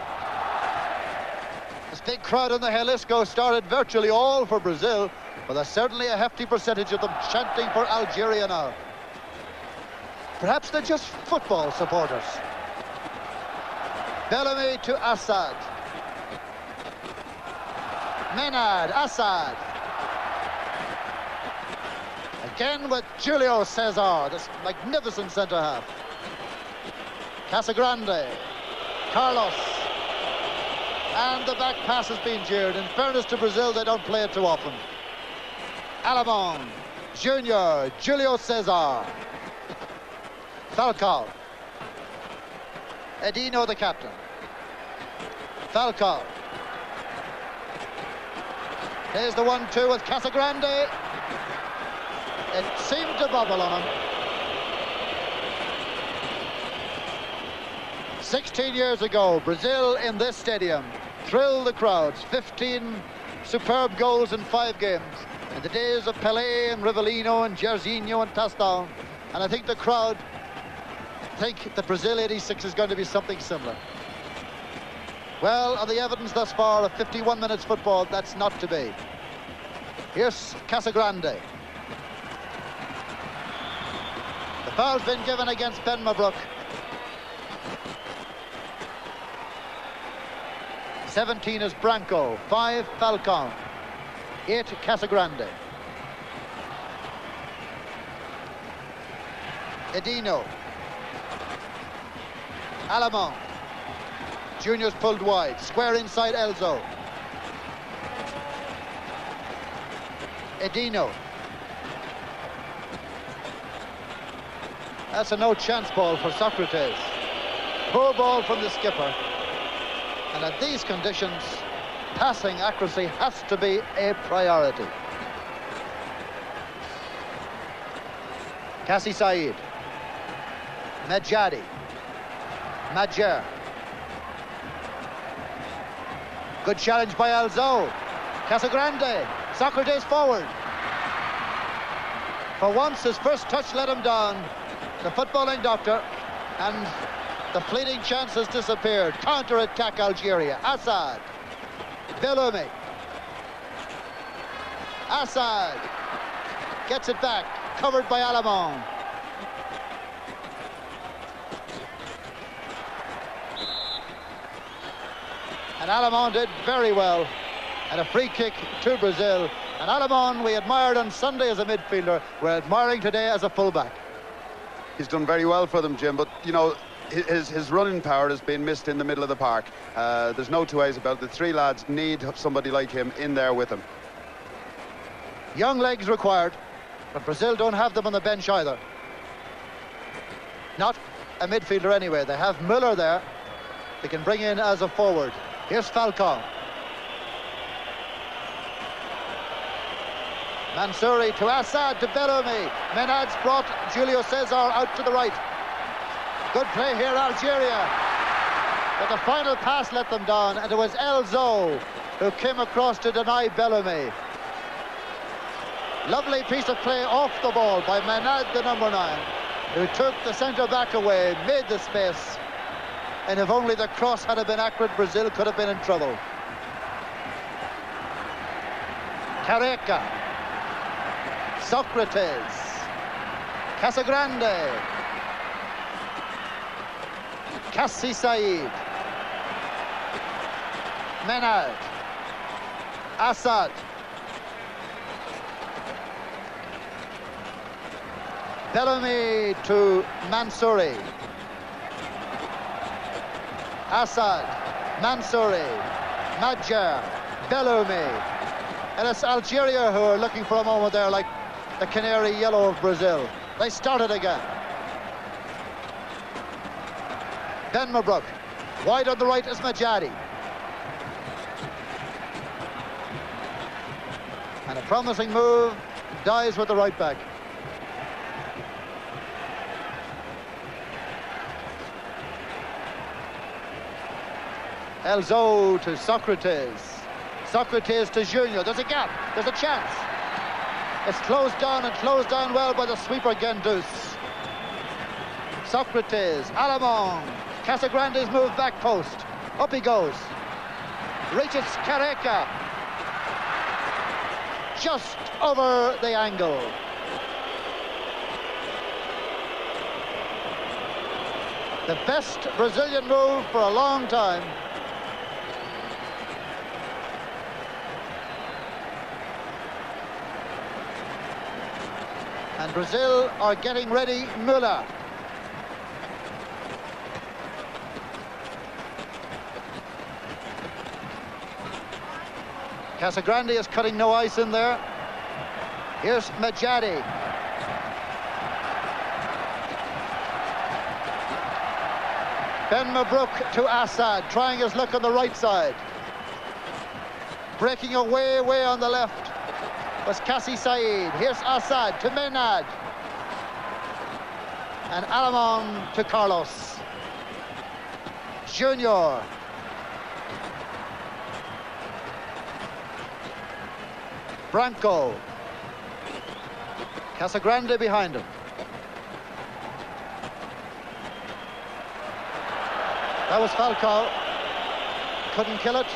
This big crowd in the Jalisco started virtually all for Brazil, but there's certainly a hefty percentage of them chanting for Algeria now. Perhaps they're just football supporters. Belloumi to Assad. Menad, Assad. Again with Julio Cesar, this magnificent centre-half. Casagrande, Carlos, and the back pass has been jeered. In fairness to Brazil, they don't play it too often. Alemão, Junior, Julio Cesar, Falcao, Edino the captain, Falcao. Here's the 1-2 with Casagrande. It seemed to bubble on him. 16 years ago, Brazil in this stadium thrilled the crowds. 15 superb goals in 5 games. In the days of Pelé and Rivellino and Jairzinho and Tostão. And I think the crowd think that Brazil 86 is going to be something similar. Well, on the evidence thus far of 51 minutes football, that's not to be. Here's Casagrande. The foul's been given against Benmabrouk. 17 is Branco, 5 Falcao, 8 Casagrande. Edino. Alemão. Junior's pulled wide, square inside Elzo. Edino. That's a no chance ball for Socrates. Poor ball from the skipper. And at these conditions, passing accuracy has to be a priority. Kaci Said. Medjadi. Madjer. Good challenge by Elzo. Casagrande. Socrates forward. For once, his first touch let him down. The footballing doctor. And the fleeting chance has disappeared. Counter-attack Algeria. Assad. Belloumi. Assad. Gets it back. Covered by Alemão. And Alemão did very well. And a free kick to Brazil. And Alemão, we admired on Sunday as a midfielder. We're admiring today as a fullback. He's done very well for them, Jim, but, you know, his running power has been missed in the middle of the park. There's no two ways about it. The 3 lads need somebody like him in there with them. Young legs required, but Brazil don't have them on the bench either. Not a midfielder anyway. They have Müller there. They can bring in as a forward. Here's Falcao. Mansouri to Assad, to Belloumi. Menad's brought Julio Cesar out to the right. Good play here, Algeria. But the final pass let them down, and it was Elzo who came across to deny Belloumi. Lovely piece of play off the ball by Menad, the number 9, who took the centre-back away, made the space. And if only the cross had been accurate, Brazil could have been in trouble. Careca. Socrates. Casagrande. Caci Said. Menad. Assad. Belloumi to Mansouri. Assad, Mansouri, Madjer, Belloumi. And it's Algeria who are looking for a moment there, like the canary yellow of Brazil. They started again. Benmabrouk. Wide on the right is Majadi. And a promising move, dies with the right back. Elzo to Socrates. Socrates to Junior. There's a gap. There's a chance. It's closed down and closed down well by the sweeper Guendouz. Socrates. Alamon. Casagrande's moved back post. Up he goes. Reaches Careca. Just over the angle. The best Brazilian move for a long time. And Brazil are getting ready. Müller. Casagrande is cutting no ice in there. Here's Majadi. Benmabrouk to Assad, trying his luck on the right side. Breaking away on the left was Caci Said. Here's Assad to Menad. And Alamon to Carlos. Junior. Branco. Casagrande behind him. That was Falcao. Couldn't kill it.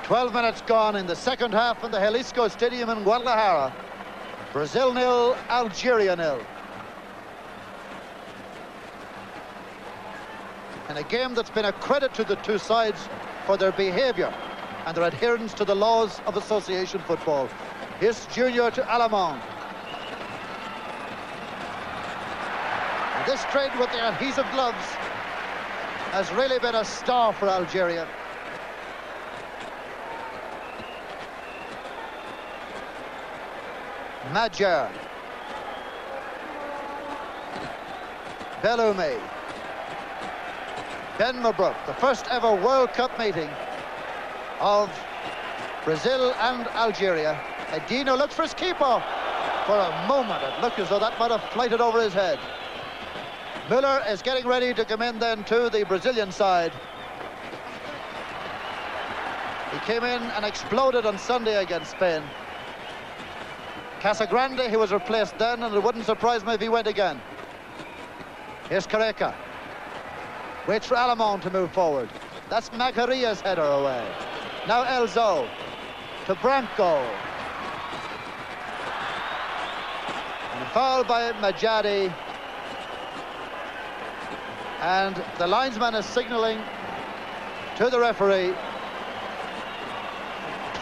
"12 minutes gone in the second half in the Jalisco Stadium in Guadalajara. Brazil 0, Algeria 0. And a game that's been a credit to the two sides for their behaviour and their adherence to the laws of association football. Here's Junior to Alamon. And this trade with the adhesive gloves has really been a star for Algeria. Madjer. Belloumi. Benmabrouk, the first ever World Cup meeting of Brazil and Algeria. Edino looks for his keeper. For a moment, it looked as though that might have flighted over his head. Müller is getting ready to come in then to the Brazilian side. He came in and exploded on Sunday against Spain. Casagrande, he was replaced then, and it wouldn't surprise me if he went again. Here's Careca. Waits for Alamon to move forward. That's Megharia's header away. Now Elzo to Branco. And a foul by Majadi. And the linesman is signalling to the referee.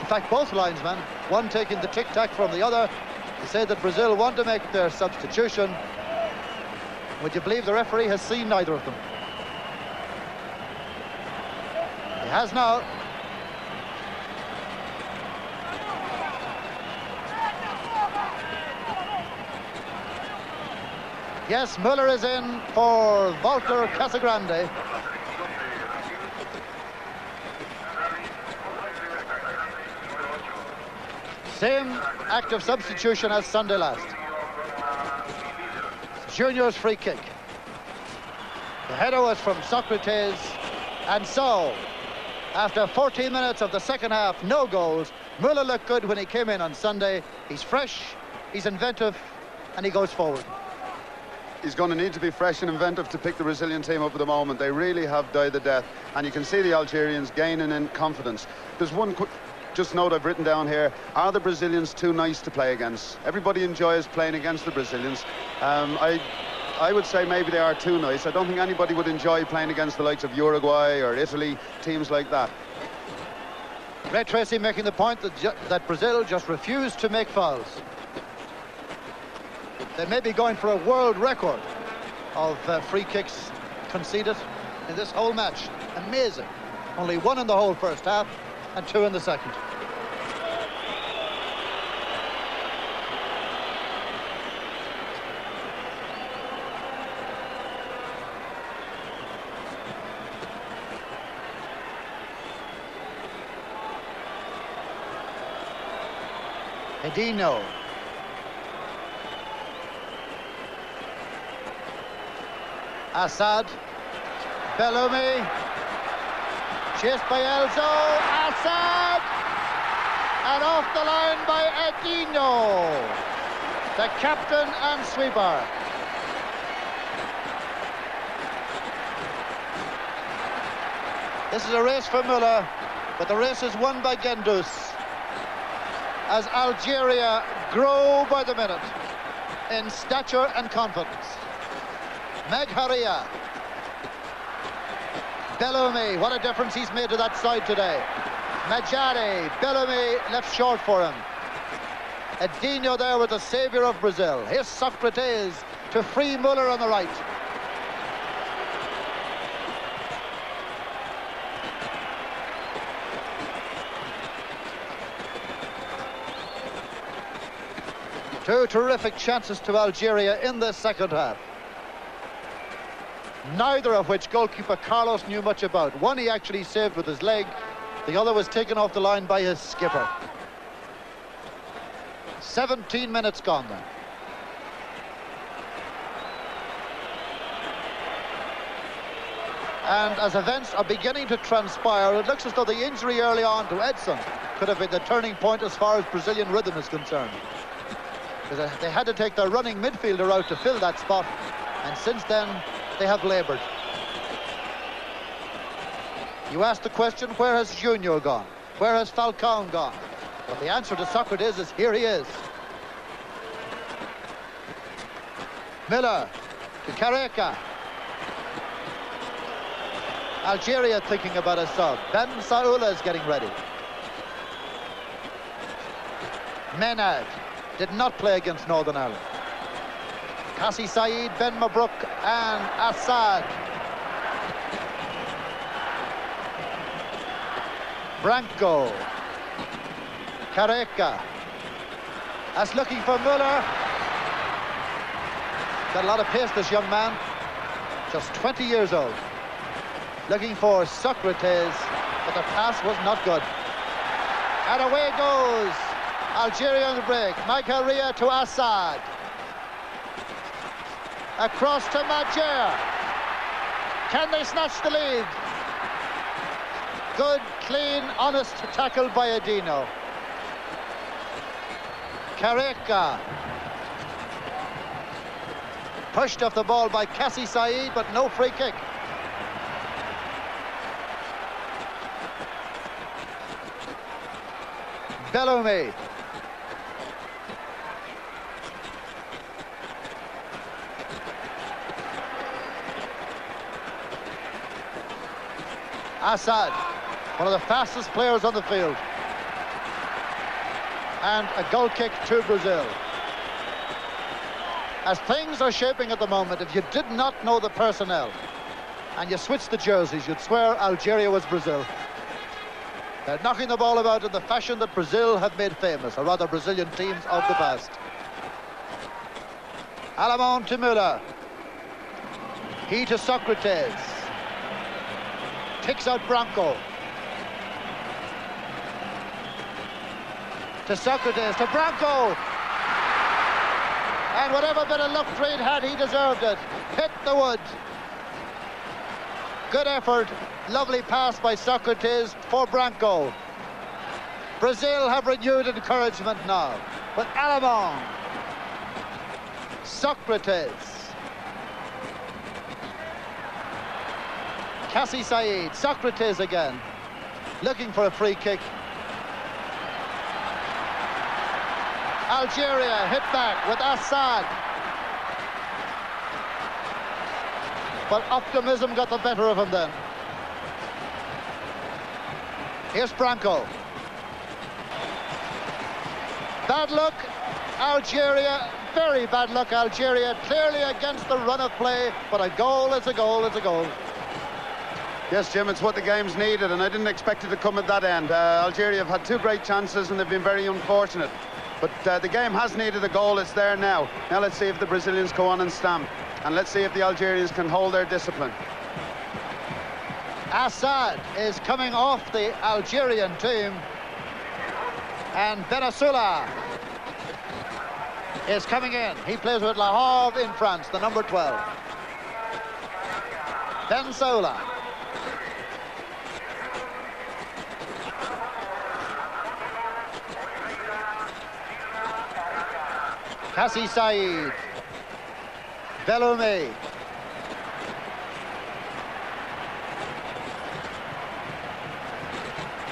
In fact, both linesmen, one taking the tic-tac from the other, to say that Brazil want to make their substitution. Would you believe the referee has seen neither of them? He has now. Yes, Müller is in for Walter Casagrande. Same act of substitution as Sunday last. Junior's free kick. The header was from Socrates, and so, after 14 minutes of the second half, no goals, Müller looked good when he came in on Sunday. He's fresh, he's inventive, and he goes forward. He's going to need to be fresh and inventive to pick the Brazilian team up at the moment. They really have died the death, and you can see the Algerians gaining in confidence. There's one quick just note I've written down here: are the Brazilians too nice to play against? Everybody enjoys playing against the Brazilians. I would say maybe they are too nice. I don't think anybody would enjoy playing against the likes of Uruguay or Italy, teams like that. Ray Tracy making the point that Brazil just refused to make fouls. They may be going for a world record of free kicks conceded in this whole match. Amazing. Only one in the whole first half and two in the second. Edino. Assad. Belloumi. Chased by Elzo. Assad. And off the line by Edino, the captain and sweeper. This is a race for Müller, but the race is won by Guendouz, as Algeria grow by the minute in stature and confidence. Megharia. Belloumi, what a difference he's made to that side today. Madjer, Belloumi left short for him. Edino there with the saviour of Brazil. Here's Socrates to free Müller on the right. Two terrific chances to Algeria in the second half, neither of which goalkeeper Carlos knew much about. One he actually saved with his leg, the other was taken off the line by his skipper. 17 minutes gone then. And as events are beginning to transpire, it looks as though the injury early on to Edson could have been the turning point as far as Brazilian rhythm is concerned. Because they had to take their running midfielder out to fill that spot, and since then they have laboured. You ask the question, where has Junior gone? Where has Falcao gone? But the answer to Socrates is, here he is. Miller to Careca. Algeria thinking about a sub. Bensaoula is getting ready. Menad did not play against Northern Ireland. Kaci, Said, Benmabrouk and Assad. Branco. Careca. That's looking for Müller. Got a lot of pace, this young man. Just 20 years old. Looking for Socrates, but the pass was not good. And away goes Algeria on the break. Megharia to Assad. Across to Madjer. Can they snatch the lead? Good, clean, honest tackle by Edino. Careca. Pushed off the ball by Kaci Said, but no free kick. Belloumi. Assad, one of the fastest players on the field. And a goal kick to Brazil. As things are shaping at the moment, if you did not know the personnel and you switched the jerseys, you'd swear Algeria was Brazil. They're knocking the ball about in the fashion that Brazil have made famous, or rather Brazilian teams of the past. Alamon to Müller. He to Socrates. Kicks out Branco. To Socrates, to Branco. And whatever bit of luck Drid had, he deserved it. Hit the wood. Good effort. Lovely pass by Socrates for Branco. Brazil have renewed encouragement now. With Alemão. Socrates. Kaci Said. Socrates again. Looking for a free kick. Algeria hit back with Assad. But optimism got the better of him then. Here's Branco. Bad luck, Algeria. Very bad luck, Algeria. Clearly against the run of play, but a goal is a goal is a goal. Yes, Jim, it's what the game's needed, and I didn't expect it to come at that end. Algeria have had two great chances, and they've been very unfortunate. But the game has needed a goal. It's there now. Now let's see if the Brazilians go on and stamp. And let's see if the Algerians can hold their discipline. Assad is coming off the Algerian team. And Bensaoula is coming in. He plays with Le Havre in France, the number 12. Bensaoula. Kaci Said. Belloumi.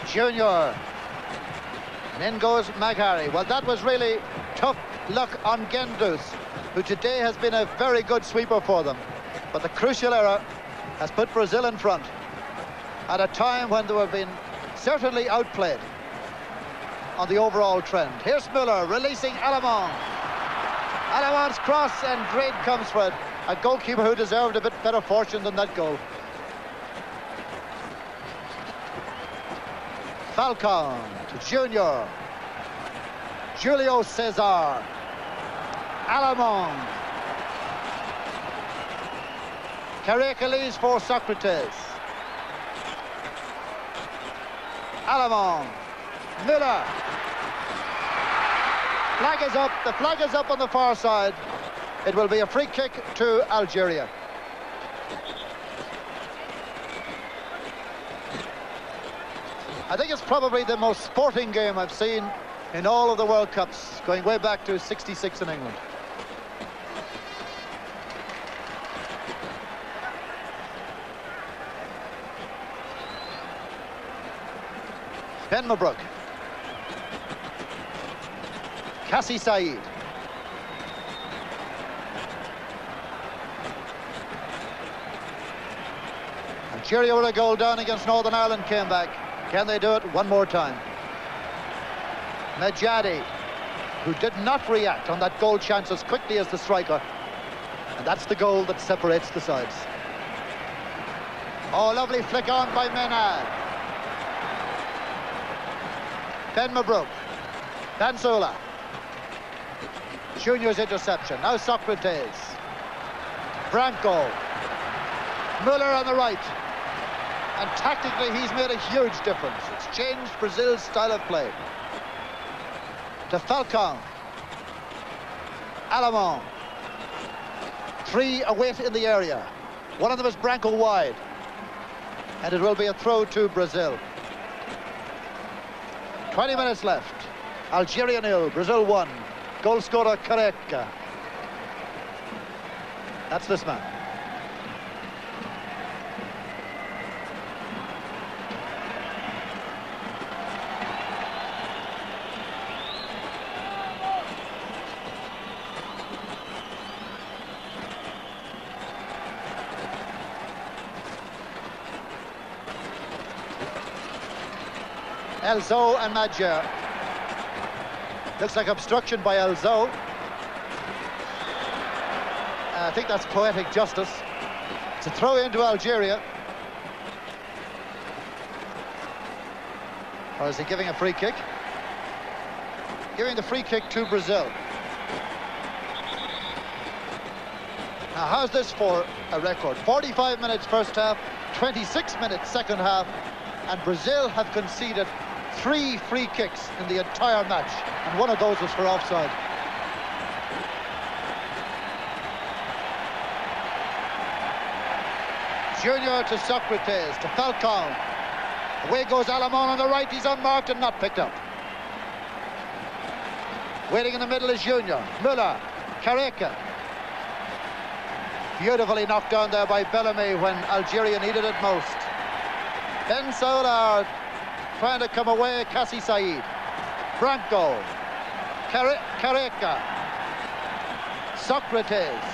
Junior. And in goes Megharia. Well, that was really tough luck on Guendouz, who today has been a very good sweeper for them. But the crucial error has put Brazil in front at a time when they were being certainly outplayed on the overall trend. Here's Müller releasing Alemão. Alemão's cross, and Drid comes for it. A goalkeeper who deserved a bit better fortune than that goal. Falcon to Junior. Julio Cesar. Alemão. Careca leads for Socrates. Alemão. Müller. Flag is up. The flag is up on the far side. It will be a free kick to Algeria. I think it's probably the most sporting game I've seen in all of the World Cups, going way back to '66 in England. Benmabrouk. Kaci Said. Algeria with a goal down against Northern Ireland came back. Can they do it one more time? Medjadi, who did not react on that goal chance as quickly as the striker. And that's the goal that separates the sides. Oh, lovely flick on by Menad. Benmabrouk. Bensaoula. Junior's interception. Now Socrates. Branco. Müller on the right. And tactically, he's made a huge difference. It's changed Brazil's style of play. To Falcon. Alemão. Three await in the area. One of them is Branco wide. And it will be a throw to Brazil. 20 minutes left. Algeria 0, Brazil 1. Goal scorer Careca. That's this man. Elzo and Madjer. Looks like obstruction by Elzo. I think that's poetic justice. It's a throw into Algeria. Or is he giving a free kick? Giving the free kick to Brazil. Now, how's this for a record? 45 minutes first half, 26 minutes second half, and Brazil have conceded 3 free kicks in the entire match, and one of those was for offside. Junior to Socrates, to Falcao. Away goes Alamon on the right, he's unmarked and not picked up. Waiting in the middle is Junior. Müller, Careca. Beautifully knocked down there by Belloumi when Algeria needed it most. Bensaoula trying to come away, Kaci Said. Branco, Careca, Socrates.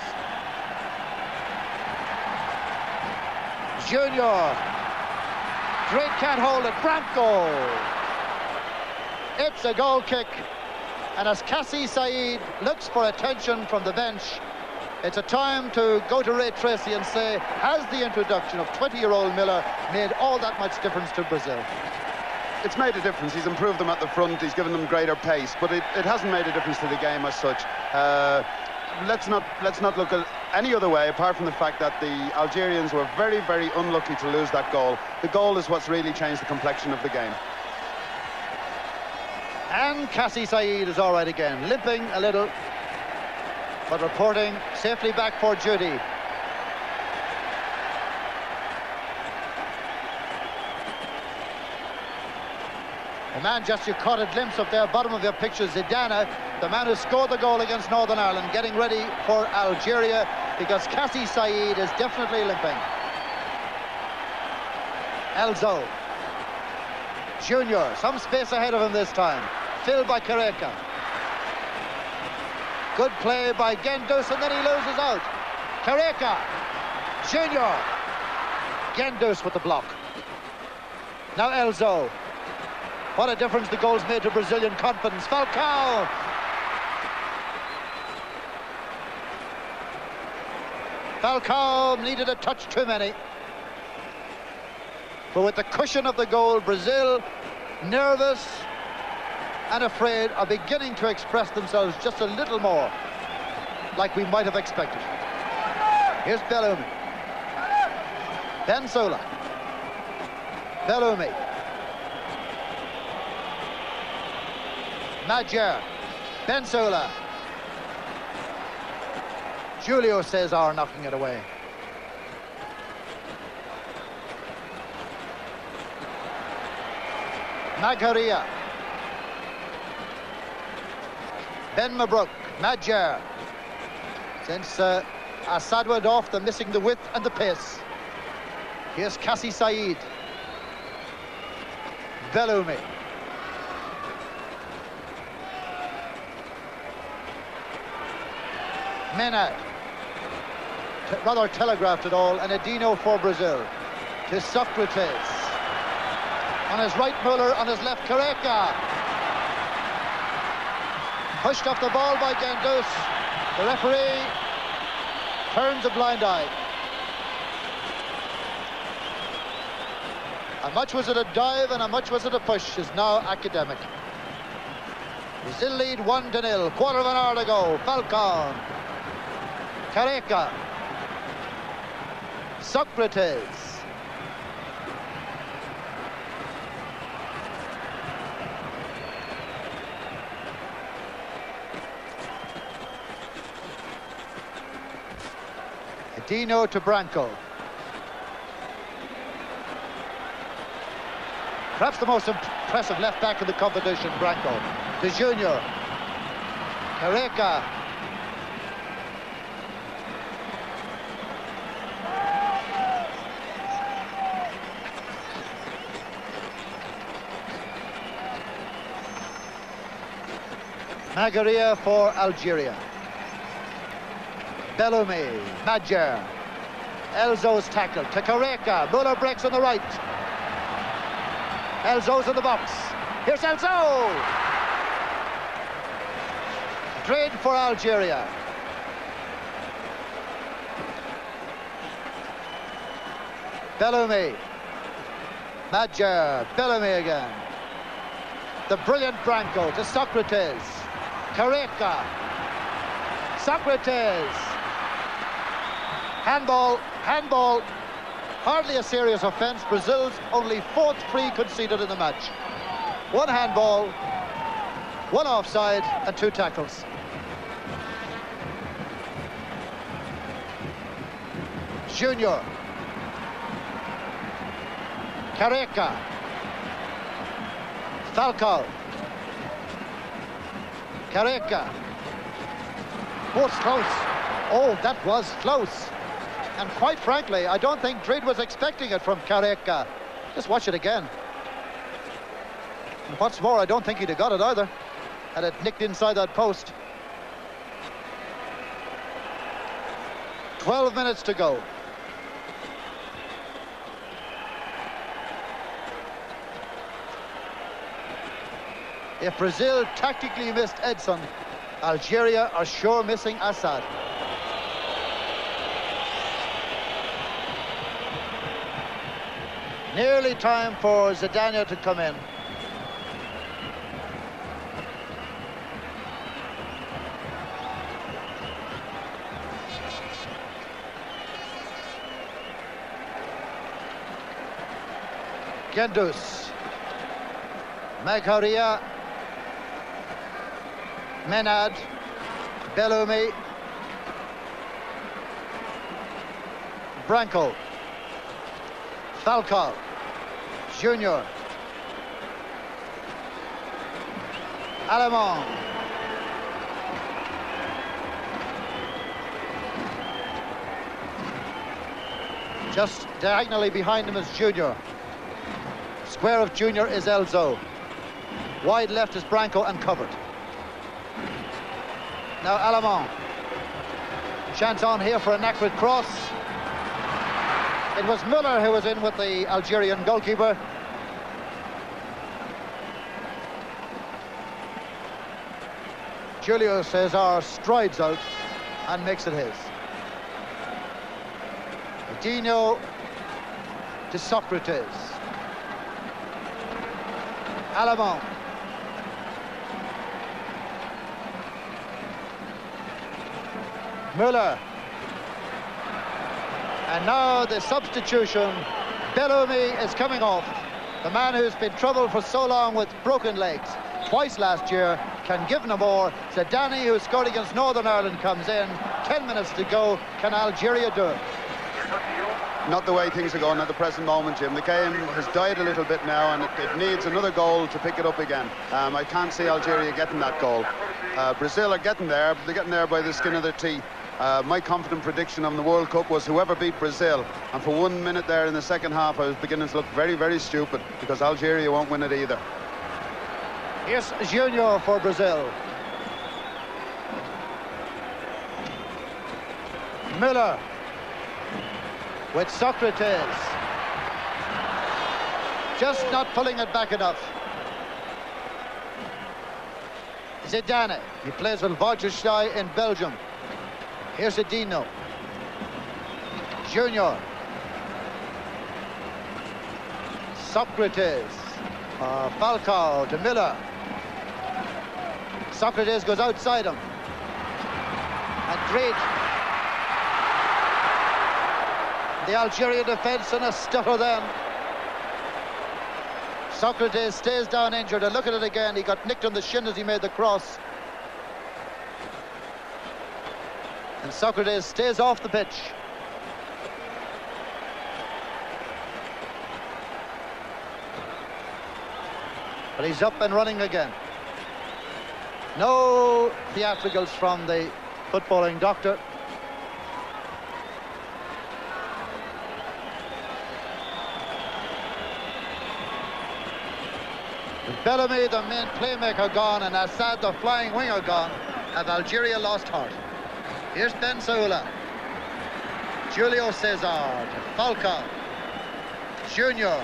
Junior. Drid can't hold it. Branco. It's a goal kick. And as Kaci Said looks for attention from the bench, it's a time to go to Ray Tracy and say, has the introduction of 20-year-old Miller made all that much difference to Brazil? It's made a difference. He's improved them at the front. He's given them greater pace, but it hasn't made a difference to the game as such. Let's not look at any other way apart from the fact that the Algerians were very, very unlucky to lose that goal. The goal is what's really changed the complexion of the game. And Kaci Said is all right again, limping a little, but reporting safely back for duty. The man just you caught a glimpse of there, bottom of your picture, Zidane, the man who scored the goal against Northern Ireland, getting ready for Algeria, because Kaci Said is definitely limping. Elzo. Junior, some space ahead of him this time. Filled by Careca. Good play by Guendouz, and then he loses out. Careca. Junior. Guendouz with the block. Now Elzo. What a difference the goals made to Brazilian confidence. Falcao. Falcao needed a touch too many. But with the cushion of the goal, Brazil, nervous and afraid, are beginning to express themselves just a little more like we might have expected. Here's Belloumi. Bensaoula. Belloumi. Madjer. Bensaoula. Julio Cesar knocking it away. Megharia. Benmabrouk. Madjer. Since Assad went off, they're missing the width and the pace. Here's Kaci Said. Belloumi. Menad. Rather telegraphed it all, and Adino for Brazil. To Socrates. On his right, Müller. On his left, Careca. Pushed off the ball by Guendouz. The referee turns a blind eye. How much was it a dive and how much was it a push is now academic. Brazil lead 1-0. Quarter of an hour to go. Falcao. Careca. Socrates. Dino to Branco. Perhaps the most impressive left back in the competition, Branco. To Junior. Careca. Megharia for Algeria. Belloumi, Madjer. Elzo's tackle to Careca. Müller breaks on the right. Elzo's in the box. Here's Elzo! Drid for Algeria. Belloumi. Madjer. Belloumi again. The brilliant Branco to Socrates. Careca. Socrates. Handball, handball. Hardly a serious offence. Brazil's only fourth free conceded in the match. One handball, one offside, and two tackles. Junior. Careca. Falcao. Careca. Oh, it's close. Oh, that was close. And quite frankly, I don't think Drid was expecting it from Careca. Just watch it again. And what's more, I don't think he'd have got it either had it nicked inside that post. 12 minutes to go. If Brazil tactically missed Edson, Algeria are sure missing Assad. Nearly time for Zidane to come in. Guendouz. Megharia. Menad. Belloumi. Branco. Falcao. Junior. Alemán. Just diagonally behind him is Junior. Square of Junior is Elzo. Wide left is Branco and covered. Now Alemán. Chance on here for an accurate cross. It was Müller who was in with the Algerian goalkeeper. Julio Cesar strides out and makes it his. Dino to Socrates. Alemán. Müller. And now the substitution. Belloumi is coming off. The man who's been troubled for so long with broken legs, twice last year, can give no more. Zidane, who scored against Northern Ireland, comes in. 10 minutes to go. Can Algeria do it? Not the way things are going at the present moment, Jim. The game has died a little bit now, and it needs another goal to pick it up again. I can't see Algeria getting that goal. Brazil are getting there, but they're getting there by the skin of their teeth. My confident prediction on the World Cup was whoever beat Brazil, and for 1 minute there in the second half I was beginning to look very, very stupid, because Algeria won't win it either. Here's Junior for Brazil. Müller with Socrates. Just not pulling it back enough. Zidane, he plays with Vajrshai in Belgium. Here's Dino. Junior. Socrates. Falcao to Müller. Socrates goes outside him. And Drid. The Algerian defence in a stutter then. Socrates stays down injured, and look at it again. He got nicked on the shin as he made the cross. And Socrates stays off the pitch. But he's up and running again. No theatricals from the footballing doctor. With Belloumi, the main playmaker, gone, and Assad, the flying winger, gone, have Algeria lost heart. Here's Bensaoula. Julio Cesar to Falcao. Junior.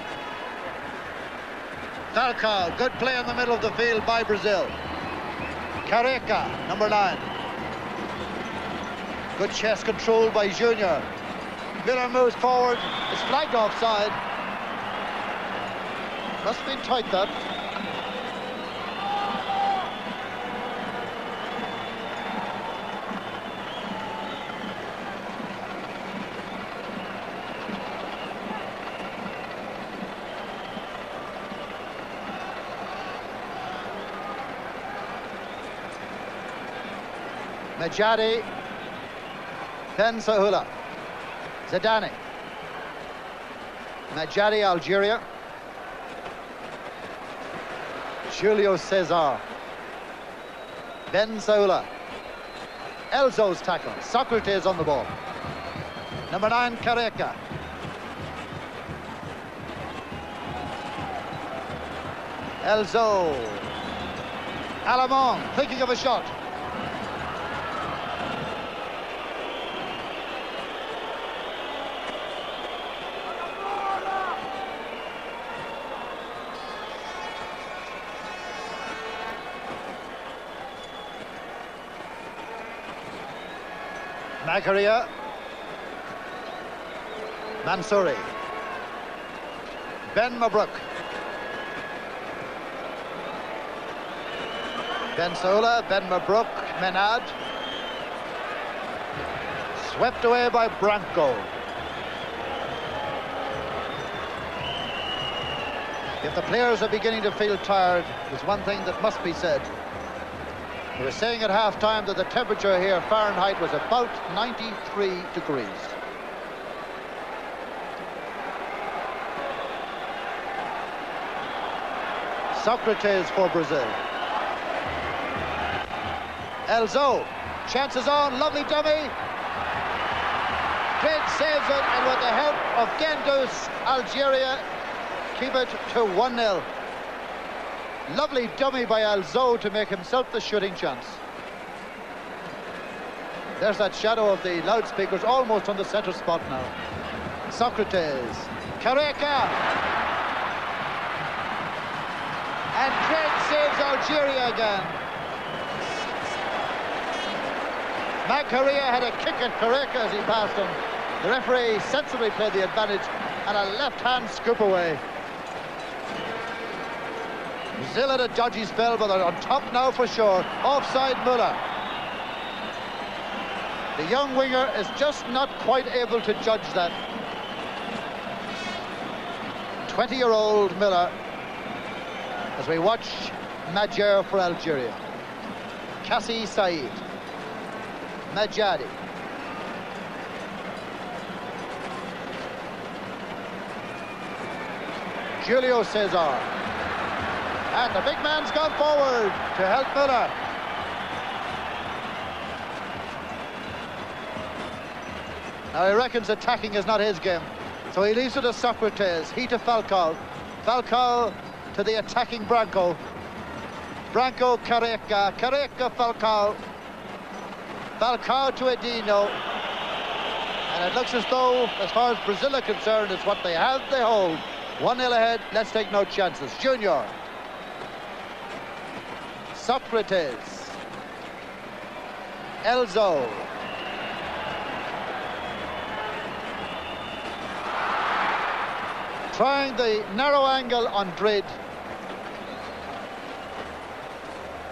Falcao, good play in the middle of the field by Brazil. Careca, number 9. Good chest control by Junior. Müller moves forward. It's flagged offside. Must have been tight, that. Majadi, Bensaoula, Zidane, Majadi, Algeria, Julio Cesar. Bensaoula. Elzo's tackle. Socrates on the ball. Number 9, Careca. Elzo. Alamon thinking of a shot. Megharia. Mansouri. Benmabrouk. Bensaoula, Benmabrouk, Menad. Swept away by Branco. If the players are beginning to feel tired, there's one thing that must be said. We were saying at half-time that the temperature here, Fahrenheit, was about 93 degrees. Socrates for Brazil. Elzo, chances on, lovely dummy. Drid saves it, and with the help of Guendouz, Algeria keep it to 1-0. Lovely dummy by Elzo to make himself the shooting chance. There's that shadow of the loudspeakers almost on the centre spot now. Socrates, Careca. And Drid saves Algeria again. Megharia had a kick at Careca as he passed him. The referee sensibly played the advantage and a left-hand scoop away. Brazil had a dodgy spell, but they're on top now for sure. Offside Müller. The young winger is just not quite able to judge that. 20-year-old Müller, as we watch Madjer for Algeria. Kaci Said. Majadi. Julio Cesar. And the big man's gone forward to help Müller. Now he reckons attacking is not his game, so he leaves it to Socrates, he to Falcao. Falcao to the attacking Branco. Branco, Careca, Careca, Falcao. Falcao to Edino. And it looks as though, as far as Brazil are concerned, it's what they have, they hold. 1-0 ahead, let's take no chances. Junior. Socrates. Elzo. Trying the narrow angle on Drid.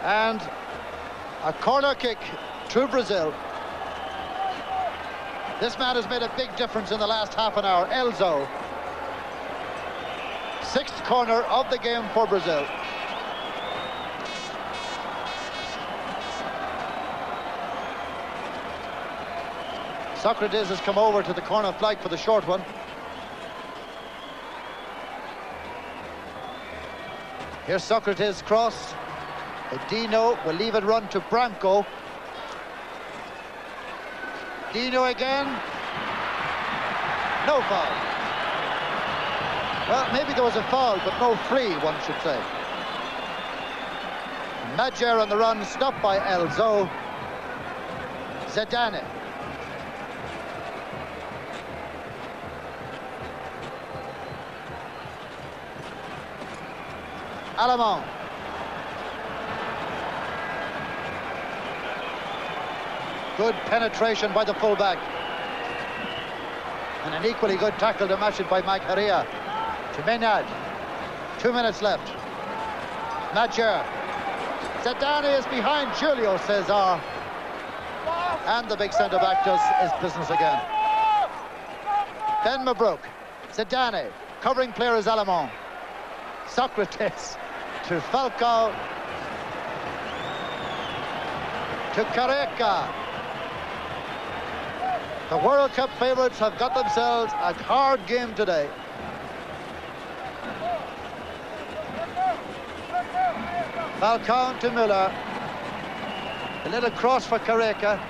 And a corner kick to Brazil. This man has made a big difference in the last half an hour. Elzo. 6th corner of the game for Brazil. Socrates has come over to the corner flag for the short one. Here's Socrates' cross. Dino will leave it run to Branco. Dino again. No foul. Well, maybe there was a foul, but no free, one should say. Madjer on the run, stopped by Elzo. Zidane. Alamon. Good penetration by the fullback. And an equally good tackle to match it by Megharia. To Menad. 2 minutes left. Madjer. Zidane is behind Julio Cesar. And the big centre-back does his business again. Benmabrouk. Zidane. Covering player is Alamon. Socrates. To Falcao. To Careca. The World Cup favourites have got themselves a hard game today. Falcao to Müller. A little cross for Careca.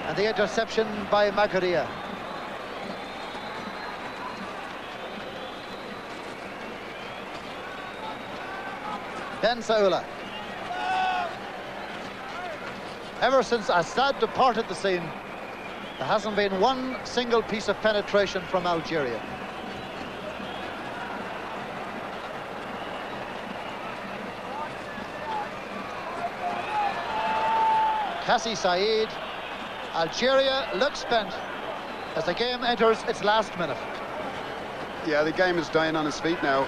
And the interception by Megharia. Bensaoula. Ever since Assad departed the scene, there hasn't been one single piece of penetration from Algeria. Kaci Said. Algeria looks spent as the game enters its last minute. Yeah, the game is dying on its feet now.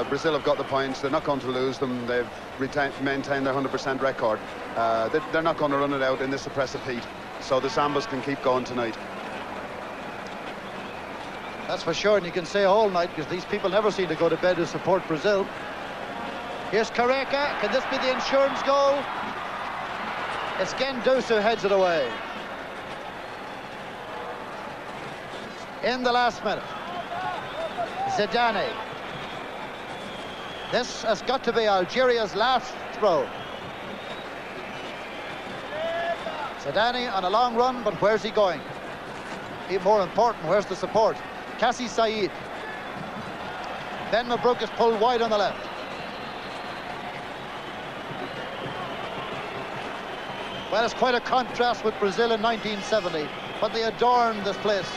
Brazil have got the points. They're not going to lose them. They've maintained their 100% record. They're not going to run it out in this oppressive heat. So the Sambas can keep going tonight. That's for sure, and you can say all night, because these people never seem to go to bed to support Brazil. Here's Careca. Can this be the insurance goal? It's Guendouz who heads it away. In the last minute. Zidane. This has got to be Algeria's last throw. Saâdane on a long run, but where's he going? Even more important, where's the support? Kaci Said. Benmabrouk is pulled wide on the left. Well, it's quite a contrast with Brazil in 1970, but they adorned this place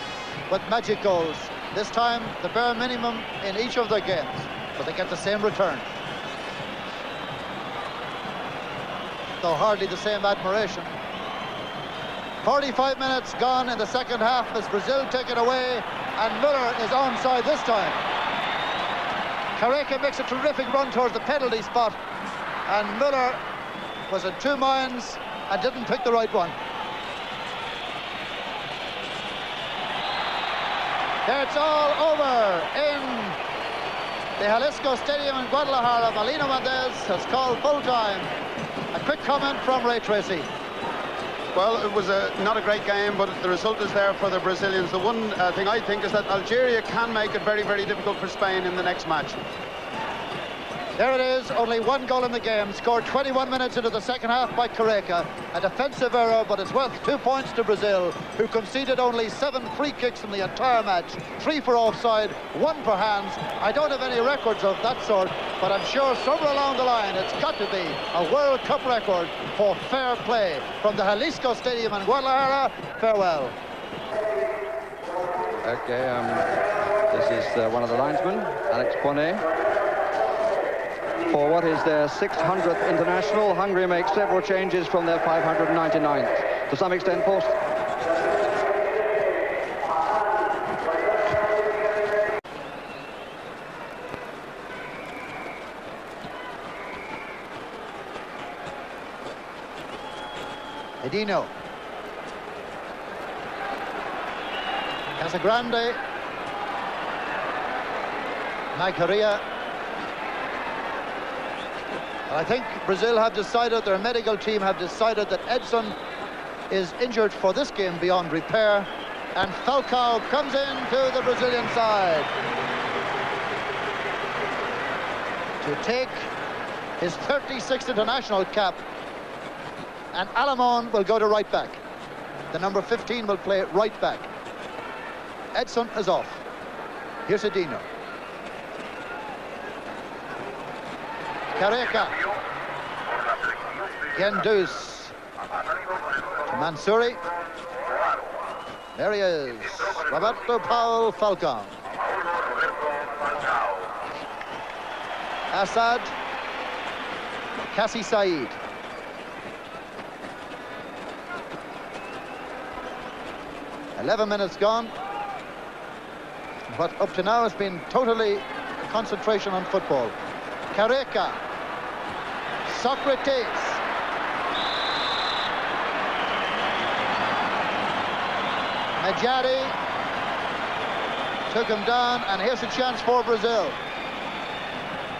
with magic goals. This time, the bare minimum in each of their games, but they get the same return. Though hardly the same admiration. 45 minutes gone in the second half as Brazil take it away, and Müller is onside this time. Careca makes a terrific run towards the penalty spot, and Müller was in two minds and didn't pick the right one. There it's all over in the Jalisco Stadium in Guadalajara. Méndez has called full time. A quick comment from Ray Tracy. Well, it was not a great game, but the result is there for the Brazilians. The one thing I think is that Algeria can make it very, very difficult for Spain in the next match. There it is, only one goal in the game, scored 21 minutes into the second half by Careca. A defensive error, but it's worth 2 points to Brazil, who conceded only 7 free kicks in the entire match, 3 for offside, 1 for hands. I don't have any records of that sort, but I'm sure somewhere along the line it's got to be a World Cup record for fair play. From the Jalisco Stadium in Guadalajara, farewell. Okay, this is one of the linesmen, Alex Ponet. For what is their 600th international, Hungary makes several changes from their 599th. To some extent, forced. Edino. Casagrande. Megharia. I think Brazil have decided, their medical team have decided that Edson is injured for this game beyond repair, and Falcao comes into the Brazilian side to take his 36th international cap, and Alamon will go to right back. The number 15 will play right back. Edson is off. Here's Edino. Careca. Guendouz. Mansouri. There he is. Roberto Paul Falcao. Assad. Kaci Said. "11 minutes gone. But up to now, it's been totally concentration on football. Careca. Socrates. Madjer took him down, and here's a chance for Brazil.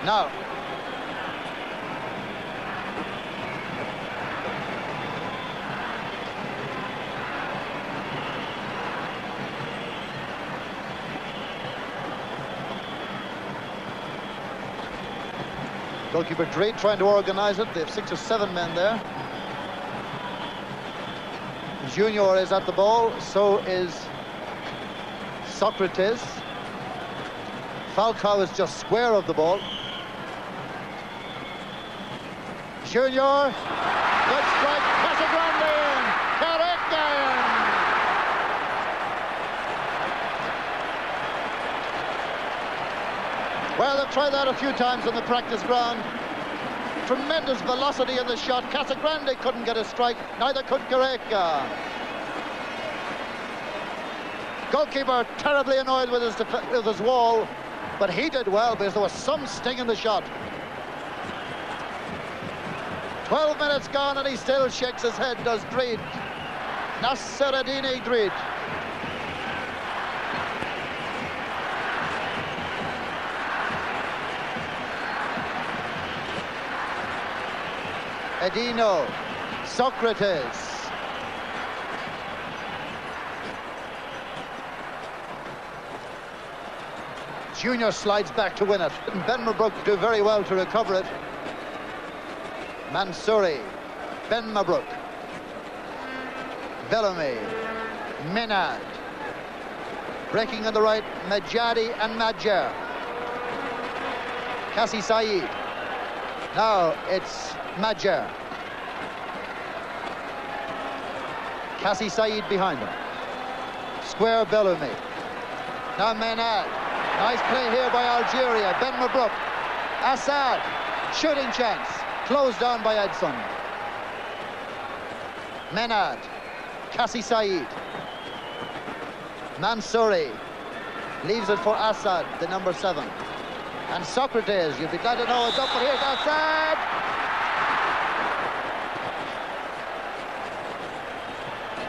Now. Goalkeeper Drid trying to organise it. They have 6 or 7 men there. Junior is at the ball, so is Socrates. Falcao is just square of the ball. Junior, good strike, Casagrande in, Careca in. Well, they've tried that a few times on the practice ground. Tremendous velocity in the shot. Casagrande couldn't get a strike, neither could Careca. Goalkeeper terribly annoyed with his wall, but he did well because there was some sting in the shot. 12 minutes gone and he still shakes his head, does Drid. Nacerdine Drid. Edino, Socrates. Junior slides back to win it. Benmabrouk do very well to recover it. Mansouri, Benmabrouk, Belloumi, Menad. Breaking on the right, Medjadi and Madjer. Kaci Said. Now it's Madjer. Kaci Said behind him. Square Belloumi. Now Menad. Nice play here by Algeria. Benmabrouk. Assad. Shooting chance. Closed down by Edson. Menad. Kaci Said. Mansouri. Leaves it for Assad, the number 7. And Socrates, you'd be glad to know it's up, but here's Assad.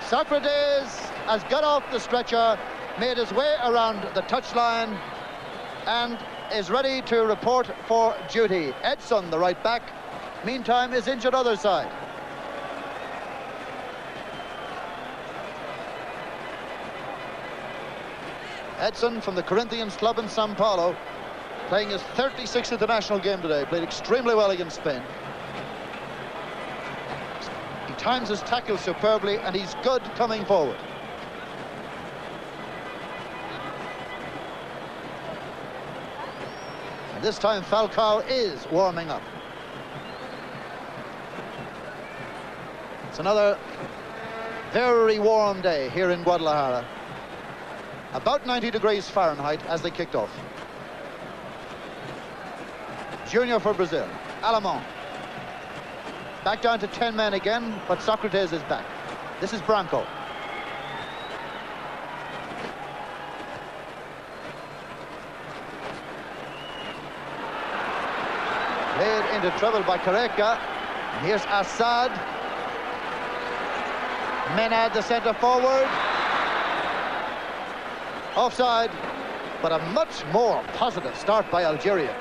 Socrates has got off the stretcher, made his way around the touchline, and is ready to report for duty. Edson, the right back, meantime is injured other side. Edson from the Corinthians club in Sao Paulo, playing his 36th international game today, played extremely well against Spain. He times his tackle superbly and he's good coming forward. And this time Falcao is warming up. It's another very warm day here in Guadalajara. About 90 degrees Fahrenheit as they kicked off. Junior for Brazil, Alemão. Back down to 10 men again, but Socrates is back. This is Branco. Played into trouble by Careca. And here's Assad. Menad, the centre forward. Offside, but a much more positive start by Algeria.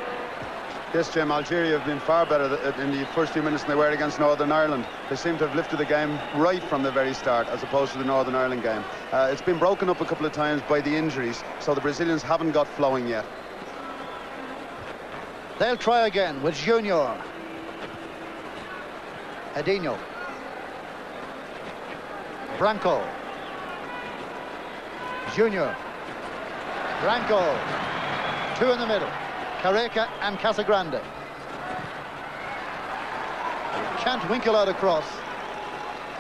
Yes, Jim, Algeria have been far better in the first few minutes than they were against Northern Ireland. They seem to have lifted the game right from the very start, as opposed to the Northern Ireland game. It's been broken up a couple of times by the injuries, so the Brazilians haven't got flowing yet. They'll try again with Junior. Edino. Branco. Junior. Branco. 2 in the middle. Careca and Casagrande. Can't winkle out across.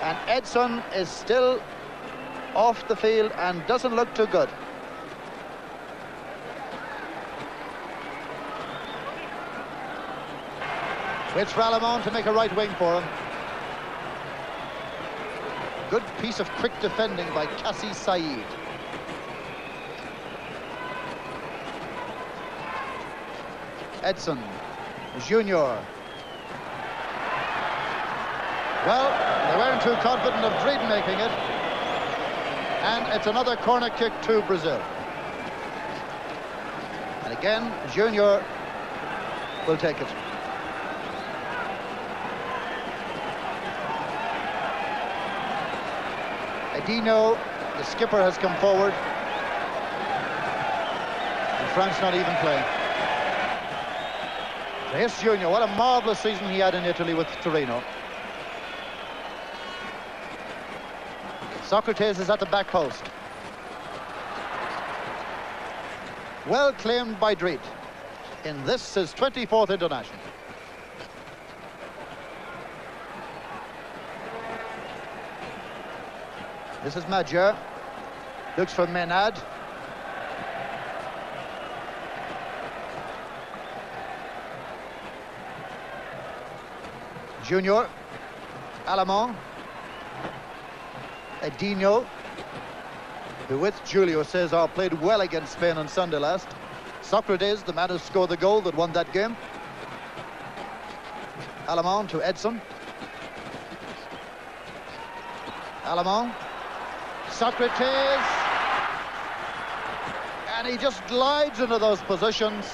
And Edson is still off the field and doesn't look too good. Waits for Alemão to make a right wing for him. Good piece of quick defending by Kaci Said. Edson, Junior. Well, they weren't too confident of Drid making it. And it's another corner kick to Brazil. And again, Junior will take it. Edino, the skipper, has come forward. And France not even playing. Here's Junior. What a marvellous season he had in Italy with Torino. Socrates is at the back post. Well claimed by Drid in this, his 24th international. This is Madjer. Looks for Menad. Junior. Alamon. Edinho, who with Julio Cesar played well against Spain on Sunday last. Socrates, the man who scored the goal that won that game. Alamon to Edson. Alamon. Socrates. And he just glides into those positions.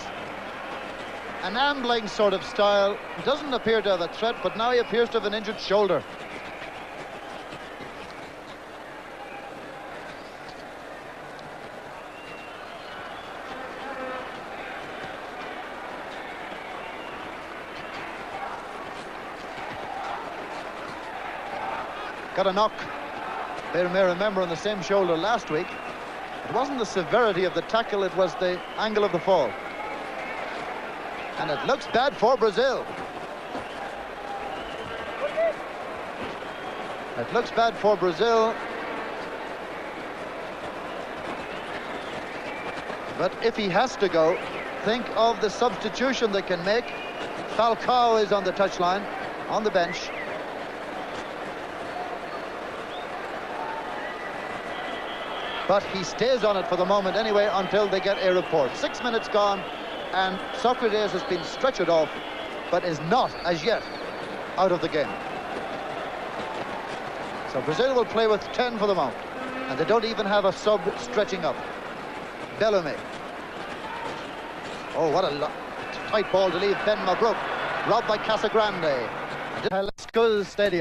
An ambling sort of style. Doesn't appear to have a threat, but now he appears to have an injured shoulder. Got a knock, they may remember, on the same shoulder last week. It wasn't the severity of the tackle, it was the angle of the fall. And it looks bad for Brazil. It looks bad for Brazil. But if he has to go, think of the substitution they can make. Falcao is on the touchline, on the bench. But he stays on it for the moment anyway until they get a report. 6 minutes gone, and Socrates has been stretchered off, but is not, as yet, out of the game. So Brazil will play with 10 for the moment, and they don't even have a sub stretching up. Belloumi. Oh, what a tight ball to leave. Benmabrouk, robbed by Casagrande. Jalisco Estadio.